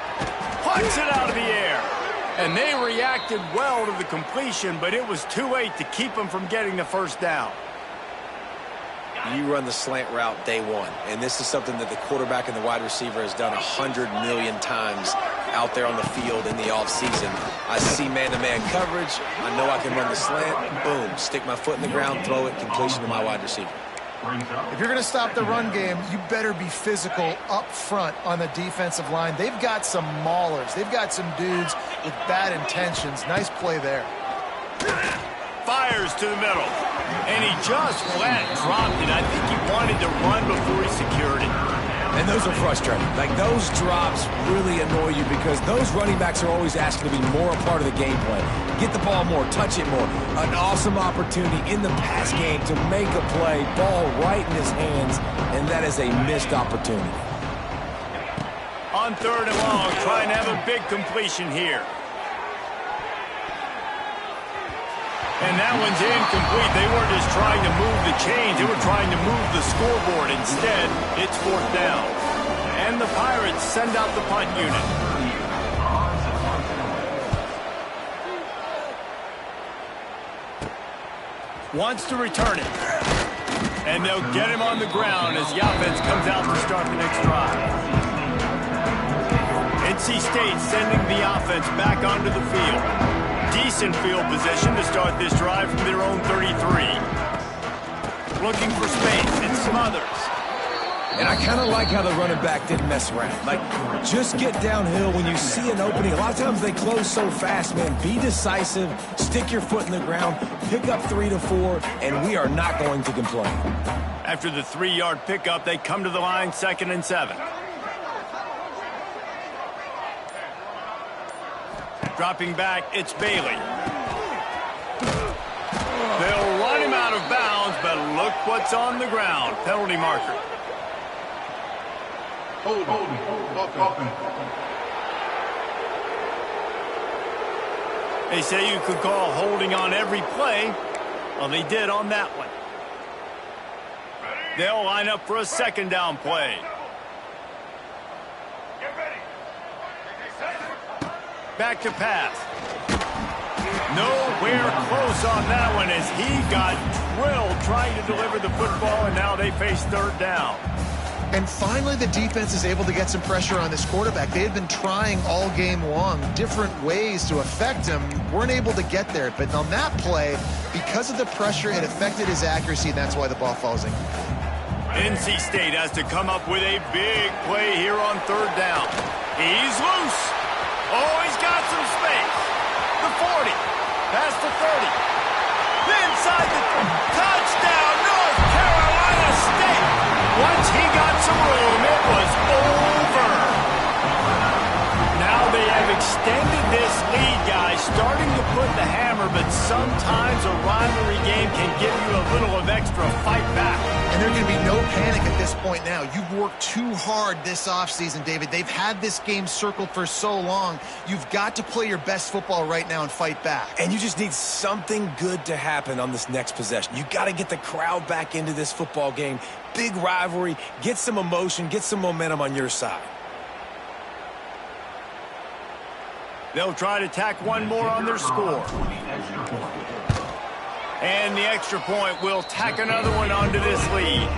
Punts it out of the air. And they reacted well to the completion, but it was too late to keep them from getting the first down. You run the slant route day one, and this is something that the quarterback and the wide receiver has done 100 million times out there on the field in the offseason. I see man-to-man coverage. I know I can run the slant. Boom, stick my foot in the ground, throw it, completion to my wide receiver. If you're going to stop the run game, you better be physical up front on the defensive line. They've got some maulers. They've got some dudes with bad intentions. Nice play there. Fires to the middle. And he just flat dropped it. I think he wanted to run before he secured it. And those are frustrating. Like, those drops really annoy you because those running backs are always asking to be more a part of the game plan. Get the ball more, touch it more. An awesome opportunity in the pass game to make a play, ball right in his hands, and that is a missed opportunity. On 3rd and long, trying to have a big completion here. And that one's incomplete. They weren't just trying to move the chains. They were trying to move the scoreboard. Instead, it's 4th down. And the Pirates send out the punt unit. Wants to return it. And they'll get him on the ground as the offense comes out to start the next drive. NC State sending the offense back onto the field. Decent field position to start this drive from their own 33. Looking for space and Smothers. And I kind of like how the running back didn't mess around. Like, just get downhill when you see an opening. A lot of times they close so fast, man. Be decisive, stick your foot in the ground, pick up 3 to 4, and we are not going to complain. After the 3-yard pickup, they come to the line 2nd and 7. Dropping back, it's Bailey. They'll run him out of bounds, but look what's on the ground. Penalty marker. They say you could call holding on every play. Well, they did on that one. They'll line up for a 2nd down play. Back to pass. Nowhere close on that one as he got drilled trying to deliver the football, and now they face 3rd down. And finally, the defense is able to get some pressure on this quarterback. They had been trying all game long different ways to affect him. Weren't able to get there. But on that play, because of the pressure, it affected his accuracy, and that's why the ball falls in. NC State has to come up with a big play here on 3rd down. He's loose. Oh, he's got some space. The 40. Past the 30. Inside the touchdown, North Carolina State. Once he got some room, it was over. Now they have extended this lead, guys, starting to put the hammer, but sometimes a rivalry game can give you a little of extra fight back. And there can be no panic at this point now. You've worked too hard this offseason, David. They've had this game circled for so long. You've got to play your best football right now and fight back. And you just need something good to happen on this next possession. You got to get the crowd back into this football game. Big rivalry, get some emotion, get some momentum on your side. They'll try to tack one more on their score. And the extra point will tack another one onto this lead.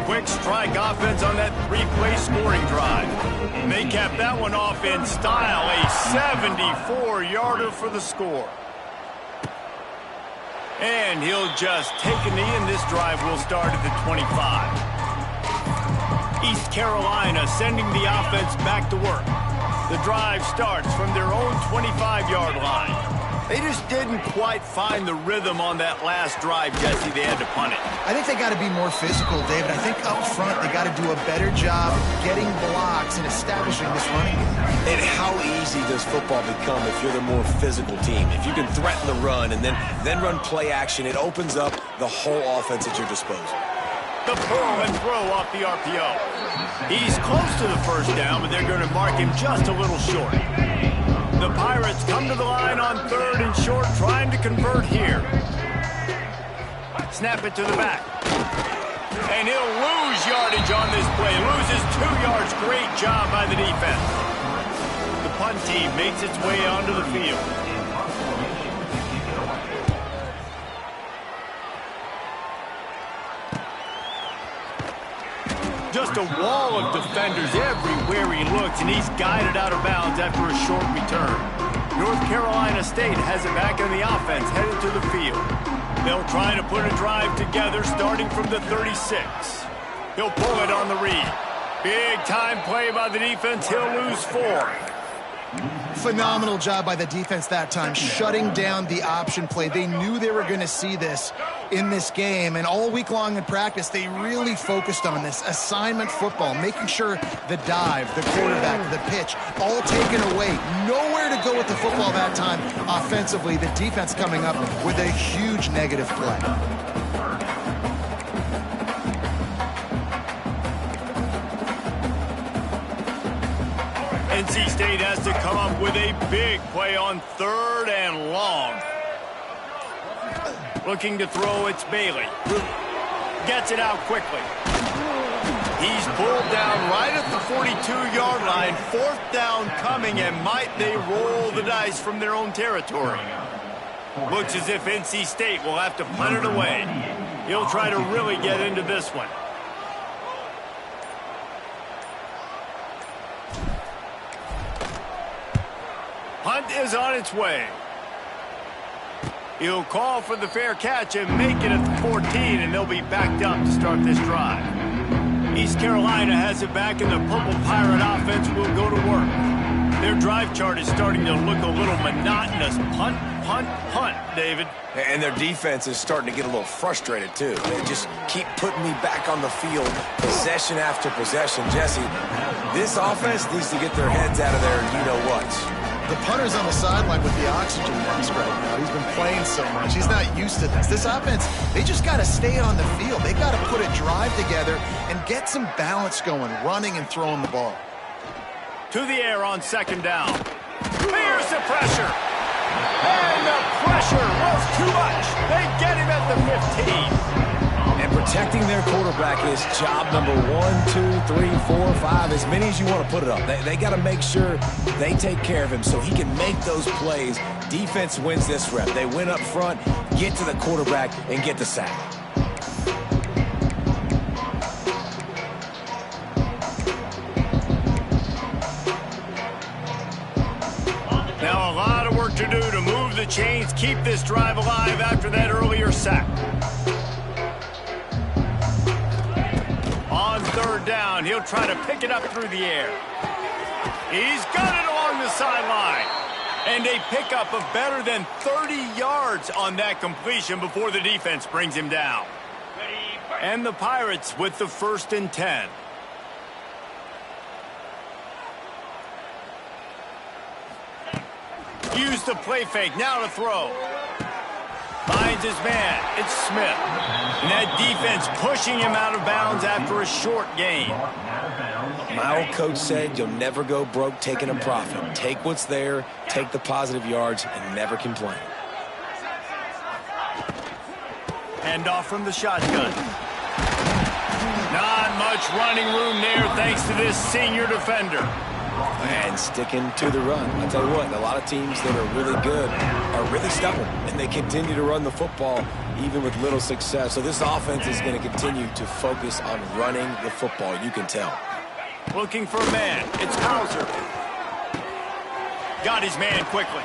Quick strike offense on that three-play scoring drive. They capped that one off in style, a 74-yarder for the score. And he'll just take a knee, and this drive will start at the 25. East Carolina sending the offense back to work. The drive starts from their own 25-yard line. They just didn't quite find the rhythm on that last drive, Jesse. They had to punt it. I think they got to be more physical, David. I think up front they got to do a better job getting blocks and establishing this running game. And how easy does football become if you're the more physical team? If you can threaten the run and then run play action, it opens up the whole offense at your disposal. The pull and throw off the RPO. He's close to the first down, but they're going to mark him just a little short. The Pirates come to the line on third and short, trying to convert here. Snap it to the back. And he'll lose yardage on this play. Loses 2 yards. Great job by the defense. The punt team makes its way onto the field. Just a wall of defenders everywhere he looks, and he's guided out of bounds after a short return. North Carolina State has it back on the offense, headed to the field. They'll try to put a drive together starting from the 36. He'll pull it on the read. Big time play by the defense. He'll lose 4. Phenomenal job by the defense that time, shutting down the option play. They knew they were going to see this in this game, and all week long in practice, they really focused on this assignment football, making sure the dive, the quarterback, the pitch, all taken away. Nowhere to go with the football that time offensively. The defense coming up with a huge negative play. NC State has to come up with a big play on third and long. Looking to throw, it's Bailey. Gets it out quickly. He's pulled down right at the 42-yard line. 4th down coming, and might they roll the dice from their own territory? Looks as if NC State will have to punt it away. He'll try to really get into this one. Punt is on its way. He'll call for the fair catch and make it at the 14, and they'll be backed up to start this drive. East Carolina has it back, and the Purple Pirate offense will go to work. Their drive chart is starting to look a little monotonous. Punt, punt, punt, David. And their defense is starting to get a little frustrated, too. They just keep putting me back on the field, possession after possession. Jesse, this offense needs to get their heads out of there, and you know what. The punter's on the sideline with the oxygen mask right now. He's been playing so much. He's not used to this. This offense, they just got to stay on the field. They got to put a drive together and get some balance going, running and throwing the ball. To the air on 2nd down. Clears the pressure. And the pressure was too much. They get him at the 15. And protecting their quarterback is job number 1, 2, 3, 4, 5, as many as you want to put it up. They got to make sure they take care of him so he can make those plays. Defense wins this rep. They win up front, get to the quarterback, and get the sack. Now a lot of work to do to move the chains, keep this drive alive after that earlier sack. On 3rd down, he'll try to pick it up through the air. He's got it along the sideline. And a pickup of better than 30 yards on that completion before the defense brings him down. And the Pirates with the 1st and 10. Use the play fake. Now to throw. Finds his man. It's Smith. And that defense pushing him out of bounds after a short gain. My old coach said you'll never go broke taking a profit. Take what's there, take the positive yards, and never complain. Hand off from the shotgun. Not much running room there thanks to this senior defender. And sticking to the run. I'll tell you what, a lot of teams that are really good are really stubborn, and they continue to run the football even with little success. So this offense is going to continue to focus on running the football. You can tell. Looking for a man. It's Hauser. Got his man quickly.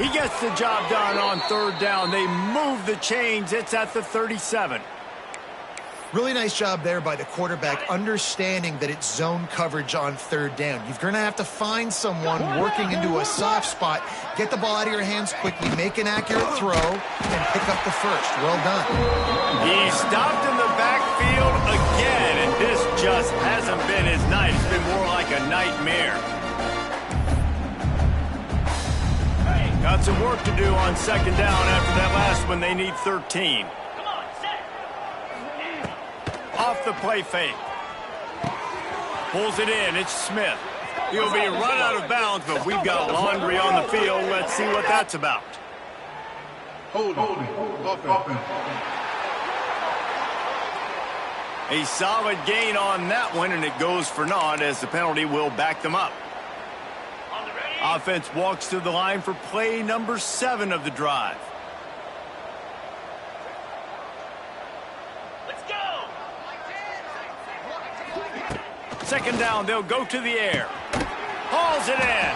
He gets the job done on third down. They move the chains. It's at the 37. Really nice job there by the quarterback, understanding that it's zone coverage on third down. You're going to have to find someone working into a soft spot, get the ball out of your hands quickly, make an accurate throw, and pick up the first. Well done. He stopped in the backfield again, and this just hasn't been his night. It's been more like a nightmare. Got some work to do on second down after that last one. They need 13. Off the play fake. Pulls it in. It's Smith. He'll be run out of bounds, but we've got laundry on the field. Let's see what that's about. A solid gain on that one, and it goes for naught as the penalty will back them up. Offense walks to the line for play number 7 of the drive. Second down, they'll go to the air. Hauls it in.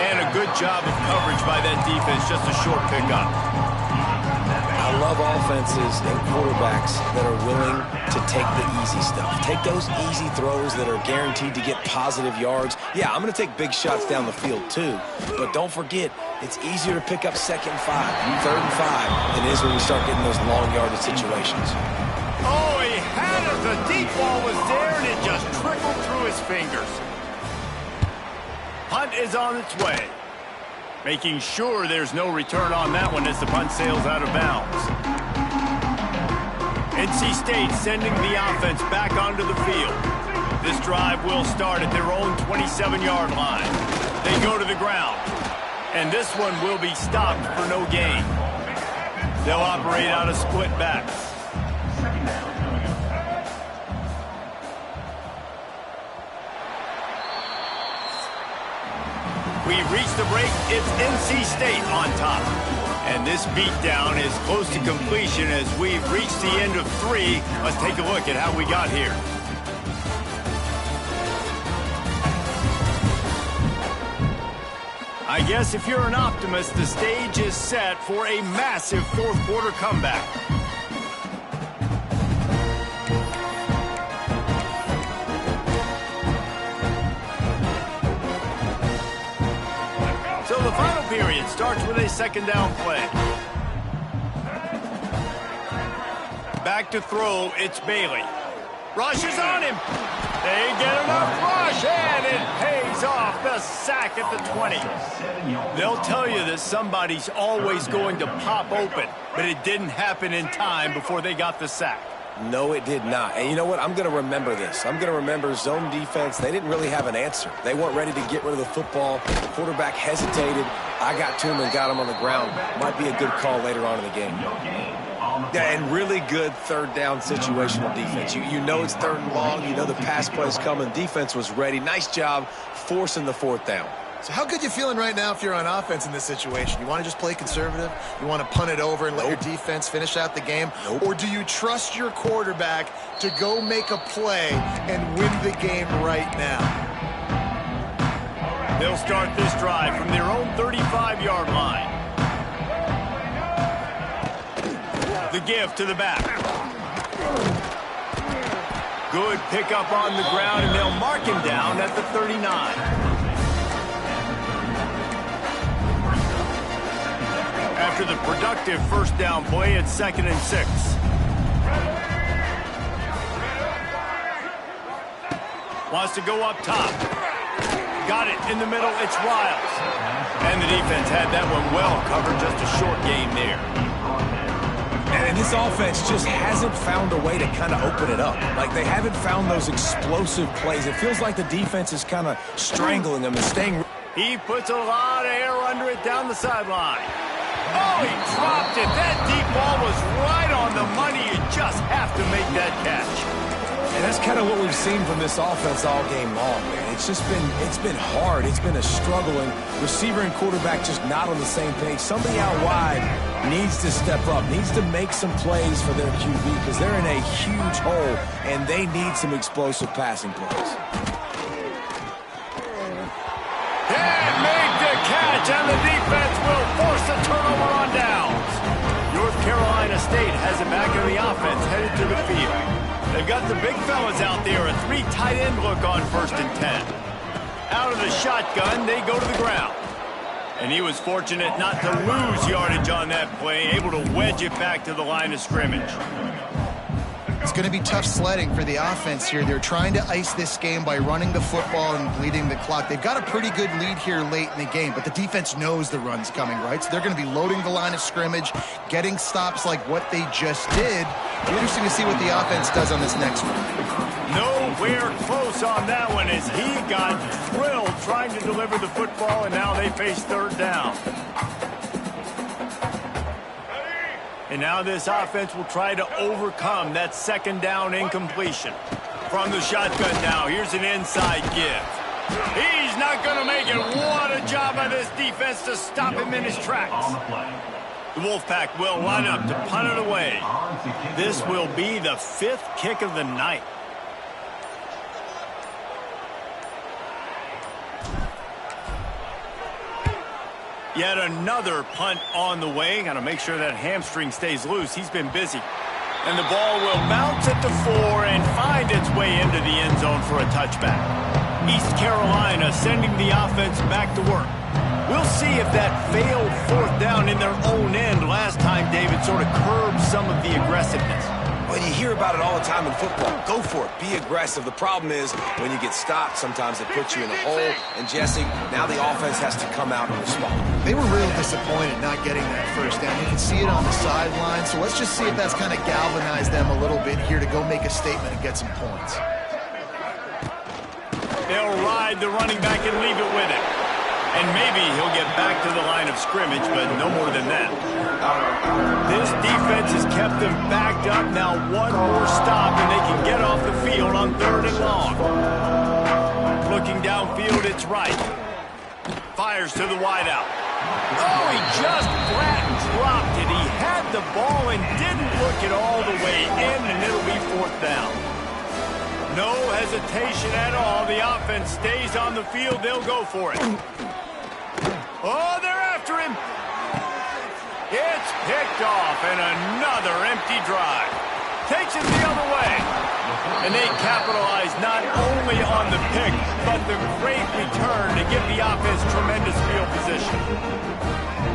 And a good job of coverage by that defense. Just a short pickup. I love offenses and quarterbacks that are willing to take the easy stuff. Take those easy throws that are guaranteed to get positive yards. Yeah, I'm going to take big shots down the field too. But don't forget, it's easier to pick up second and 5, third and 5 than it is when you start getting those long yardage situations. Oh, he had it. The deep ball was there, and it just trickled through his fingers. Punt is on its way. Making sure there's no return on that one as the punt sails out of bounds. NC State sending the offense back onto the field. This drive will start at their own 27-yard line. They go to the ground. And this one will be stopped for no gain. They'll operate out of split backs. We reach the break. It's NC State on top. And this beatdown is close to completion as we've reached the end of 3. Let's take a look at how we got here. I guess if you're an optimist, the stage is set for a massive fourth quarter comeback. So the final period starts with a second down play. Back to throw, it's Bailey. Rush is on him. They get enough rush, and it pays off. The sack at the 20. They'll tell you that somebody's always going to pop open, but it didn't happen in time before they got the sack. No, it did not. And you know what? I'm going to remember this. I'm going to remember zone defense. They didn't really have an answer. They weren't ready to get rid of the football. The quarterback hesitated. I got to him and got him on the ground. Might be a good call later on in the game. Yeah, and really good third down situational defense. You know it's third and long. You know the pass play's coming. Defense was ready. Nice job forcing the fourth down. So how good you feeling right now if you're on offense in this situation? You want to just play conservative? You want to punt it over and let your defense finish out the game? Or do you trust your quarterback to go make a play and win the game right now? They'll start this drive from their own 35-yard line. The give to the back. Good pickup on the ground, and they'll mark him down at the 39. After the productive first down play, it's 2nd and 6. Wants to go up top. got it in the middle. It's Riles. And the defense had that one well covered. Just a short game there. And this offense just hasn't found a way to kind of open it up. Like, they haven't found those explosive plays. It feels like the defense is kind of strangling them and staying. He puts a lot of air under it down the sideline. Oh, he dropped it. That deep ball was right on the money. You just have to make that catch. And that's kind of what we've seen from this offense all game long, man. It's been hard. It's been a struggle, and receiver and quarterback just not on the same page. Somebody out wide needs to step up, needs to make some plays for their QB because they're in a huge hole, and they need some explosive passing plays. Can't make the catch, and the defense will force a turnover on downs. North Carolina State has it back in the offense, headed to the field. They've got the big fellas out there, a 3 tight end look on 1st and 10. Out of the shotgun, they go to the ground. And he was fortunate not to lose yardage on that play, able to wedge it back to the line of scrimmage. It's going to be tough sledding for the offense here. They're trying to ice this game by running the football and bleeding the clock. They've got a pretty good lead here late in the game, but the defense knows the run's coming, right? So they're going to be loading the line of scrimmage, getting stops like what they just did. It'll be interesting to see what the offense does on this next one. Nowhere close on that one as he got drilled trying to deliver the football, and now they face 3rd down. And now this offense will try to overcome that 2nd down incompletion. From the shotgun now, here's an inside give. He's not going to make it. What a job by this defense to stop him in his tracks. The Wolfpack will line up to punt it away. This will be the 5th kick of the night. Yet another punt on the way. Got to make sure that hamstring stays loose. He's been busy. And the ball will bounce at the 4 and find its way into the end zone for a touchback. East Carolina sending the offense back to work. We'll see if that failed 4th down in their own end last time, David, sort of curbed some of the aggressiveness. Well, you hear about it all the time in football. Go for it. Be aggressive. The problem is when you get stopped, sometimes it puts you in a hole. And, Jesse, now the offense has to come out and respond. They were really disappointed not getting that 1st down. You can see it on the sideline. So let's just see if that's kind of galvanized them a little bit here to go make a statement and get some points. They'll ride the running back and leave it with him. And maybe he'll get back to the line of scrimmage, but no more than that. This defense has kept them backed up. Now one more stop, and they can get off the field on 3rd and long. Looking downfield, it's right. Fires to the wideout. Oh, he just flat dropped it. He had the ball and didn't look it all the way in, and it'll be 4th down. No hesitation at all. The offense stays on the field. They'll go for it. Oh, they're after him. It's picked off, and another empty drive. Takes it the other way. And they capitalize not only on the pick, but the great return to give the offense tremendous field position.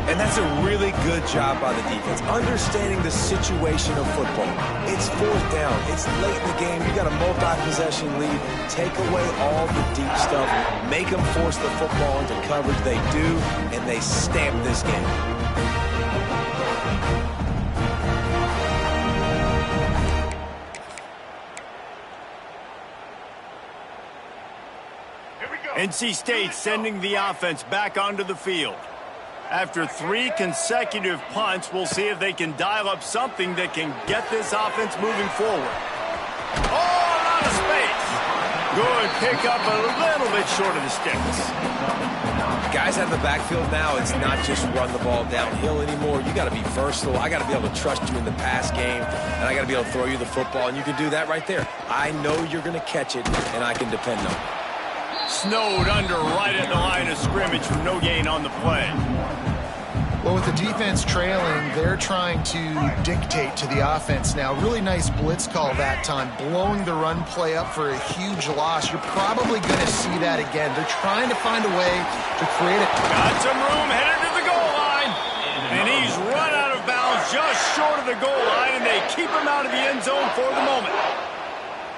And that's a really good job by the defense, understanding the situation of football. It's 4th down. It's late in the game. You got a multi-possession lead. Take away all the deep stuff. Make them force the football into coverage. They do, and they stamp this game. NC State sending the offense back onto the field. After 3 consecutive punts, we'll see if they can dial up something that can get this offense moving forward. Oh, a lot of space. Good pickup, a little bit short of the sticks. Guys out of the backfield now, it's not just run the ball downhill anymore. You got to be versatile. I got to be able to trust you in the pass game, and I got to be able to throw you the football, and you can do that right there. I know you're going to catch it, and I can depend on it. Snowed under right at the line of scrimmage for no gain on the play. Well, with the defense trailing, they're trying to dictate to the offense now. Really nice blitz call that time, blowing the run play up for a huge loss. You're probably going to see that again. They're trying to find a way to create it. Got some room, headed to the goal line. And he's run out of bounds just short of the goal line, and they keep him out of the end zone for the moment.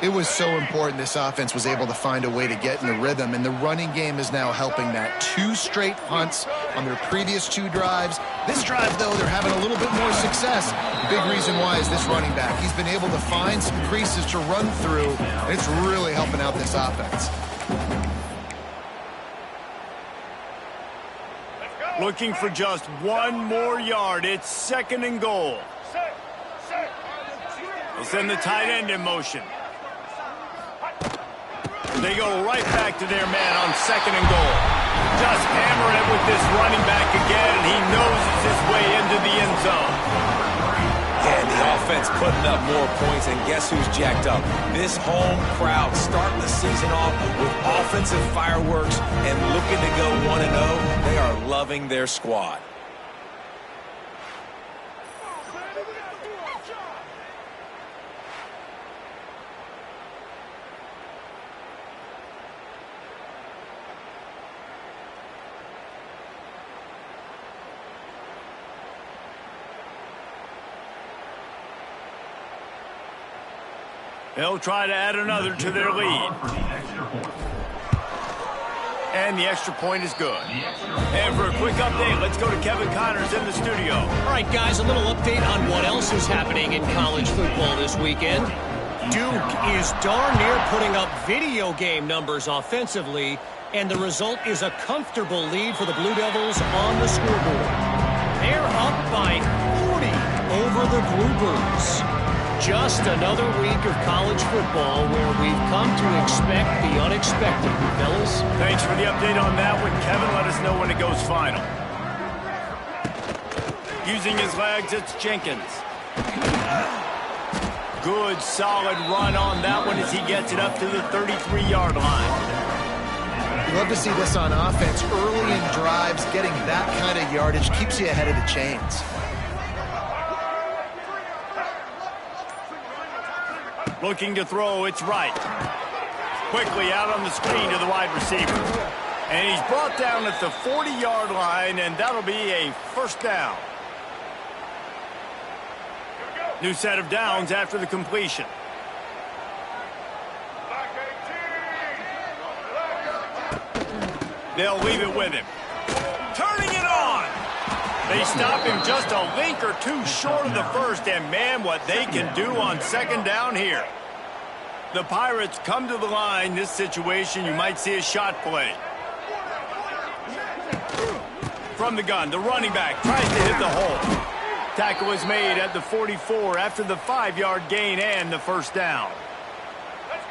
It was so important this offense was able to find a way to get in the rhythm, and the running game is now helping that. 2 straight punts on their previous 2 drives. This drive, though, they're having a little bit more success. The big reason why is this running back. He's been able to find some creases to run through, and it's really helping out this offense. Looking for just 1 more yard. It's 2nd and goal. They'll send the tight end in motion. They go right back to their man on 2nd and goal. Just hammering it with this running back again, and he noses his way into the end zone. And the offense putting up more points, and guess who's jacked up? This home crowd starting the season off with offensive fireworks and looking to go 1-0. They are loving their squad. They'll try to add another to their lead. And the extra point is good. And for a quick update, let's go to Kevin Connors in the studio. All right, guys, a little update on what else is happening in college football this weekend. Duke is darn near putting up video game numbers offensively, and the result is a comfortable lead for the Blue Devils on the scoreboard. They're up by 40 over the Bluebirds. Just another week of college football where we've come to expect the unexpected, fellas. Thanks for the update on that one, Kevin. Let us know when it goes final. Using his legs, it's Jenkins. Good, solid run on that one as he gets it up to the 33-yard line. Love to see this on offense. Early in drives, getting that kind of yardage keeps you ahead of the chains. Looking to throw, it's right. Quickly out on the screen to the wide receiver. And he's brought down at the 40-yard line, and that'll be a first down. New set of downs after the completion. They'll leave it with him. Turning it on! They stop him just a link or two short of the first, and man, what they can do on 2nd down here. The Pirates come to the line. This situation, you might see a shot play. From the gun, the running back tries to hit the hole. Tackle is made at the 44 after the 5-yard gain and the first down.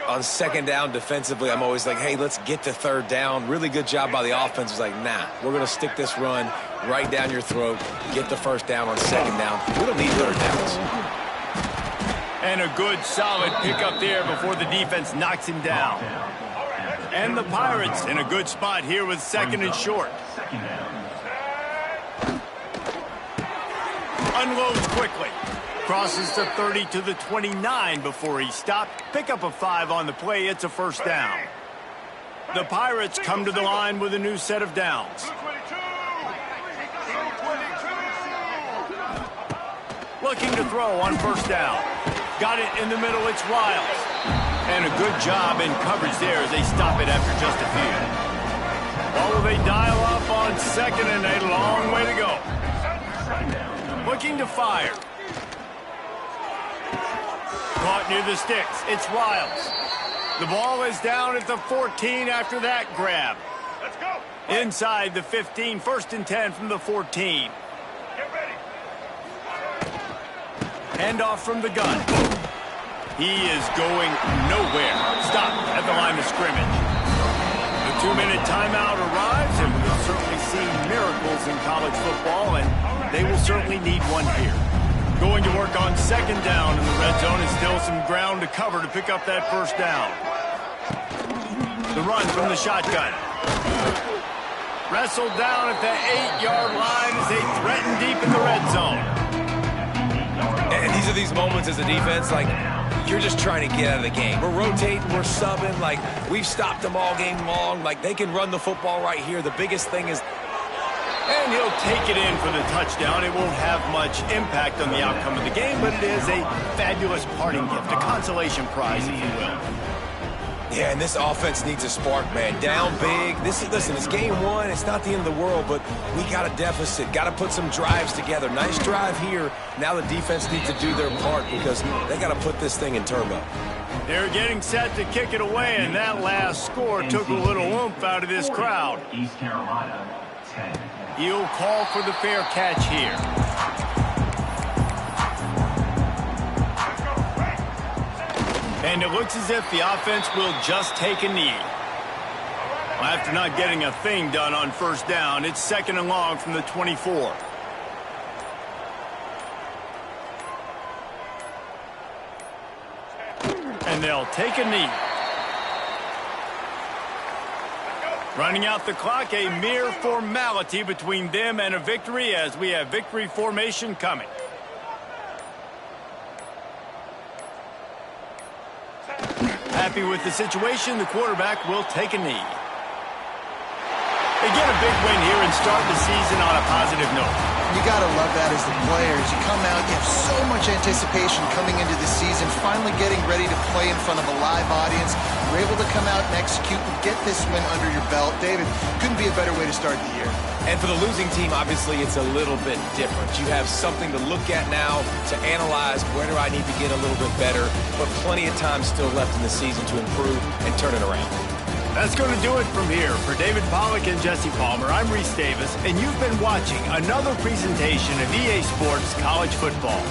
On 2nd down defensively, I'm always like, hey, let's get to 3rd down. Really good job by the offense. It's like, nah, we're going to stick this run right down your throat, get the first down on 2nd down. We don't need 3rd downs. And a good, solid pickup there before the defense knocks him down. And the Pirates in a good spot here with 2nd and short. Unloads quickly. Crosses the 30 to the 29 before he stopped. Pick up a 5 on the play. It's a first down. The Pirates come to the line with a new set of downs. Looking to throw on first down. Got it in the middle. It's Wiles. And a good job in coverage there as they stop it after just a few. Oh, they dial up on 2nd and a long way to go. Looking to fire. Caught near the sticks. It's Wiles. The ball is down at the 14 after that grab. Let's go. Inside the 15, 1st and 10 from the 14. Get ready. Handoff from the gun. He is going nowhere. Stop at the line of scrimmage. The 2-minute timeout arrives, and we've certainly seen miracles in college football, and they will certainly need one here. Going to work on 2nd down in the red zone, and still some ground to cover to pick up that first down. The run from the shotgun. Wrestled down at the 8-yard line as they threaten deep in the red zone. And these are these moments as a defense, like, you're just trying to get out of the game. We're rotating, we're subbing, like, we've stopped them all game long. Like, they can run the football right here. The biggest thing is And he'll take it in for the touchdown. It won't have much impact on the outcome of the game, but it is a fabulous parting gift, a consolation prize, if you will. Yeah, and this offense needs a spark, man. Down big. Listen, it's game one. It's not the end of the world, but we got a deficit. Got to put some drives together. Nice drive here. Now the defense needs to do their part because they got to put this thing in turbo. They're getting set to kick it away, and that last score took a little oomph out of this crowd. East Carolina, 10. He'll call for the fair catch here. And it looks as if the offense will just take a knee. After not getting a thing done on first down, it's 2nd and long from the 24. And they'll take a knee. Running out the clock, a mere formality between them and a victory as we have victory formation coming. Happy with the situation, the quarterback will take a knee. They get a big win here and start the season on a positive note. You got to love that as the players. You come out, you have so much anticipation coming into the season, finally getting ready to play in front of a live audience. You're able to come out and execute and get this win under your belt. David, couldn't be a better way to start the year. And for the losing team, obviously, it's a little bit different. You have something to look at now to analyze where do I need to get a little bit better, but plenty of time still left in the season to improve and turn it around. That's going to do it from here. For David Pollack and Jesse Palmer, I'm Reese Davis, and you've been watching another presentation of EA Sports College Football.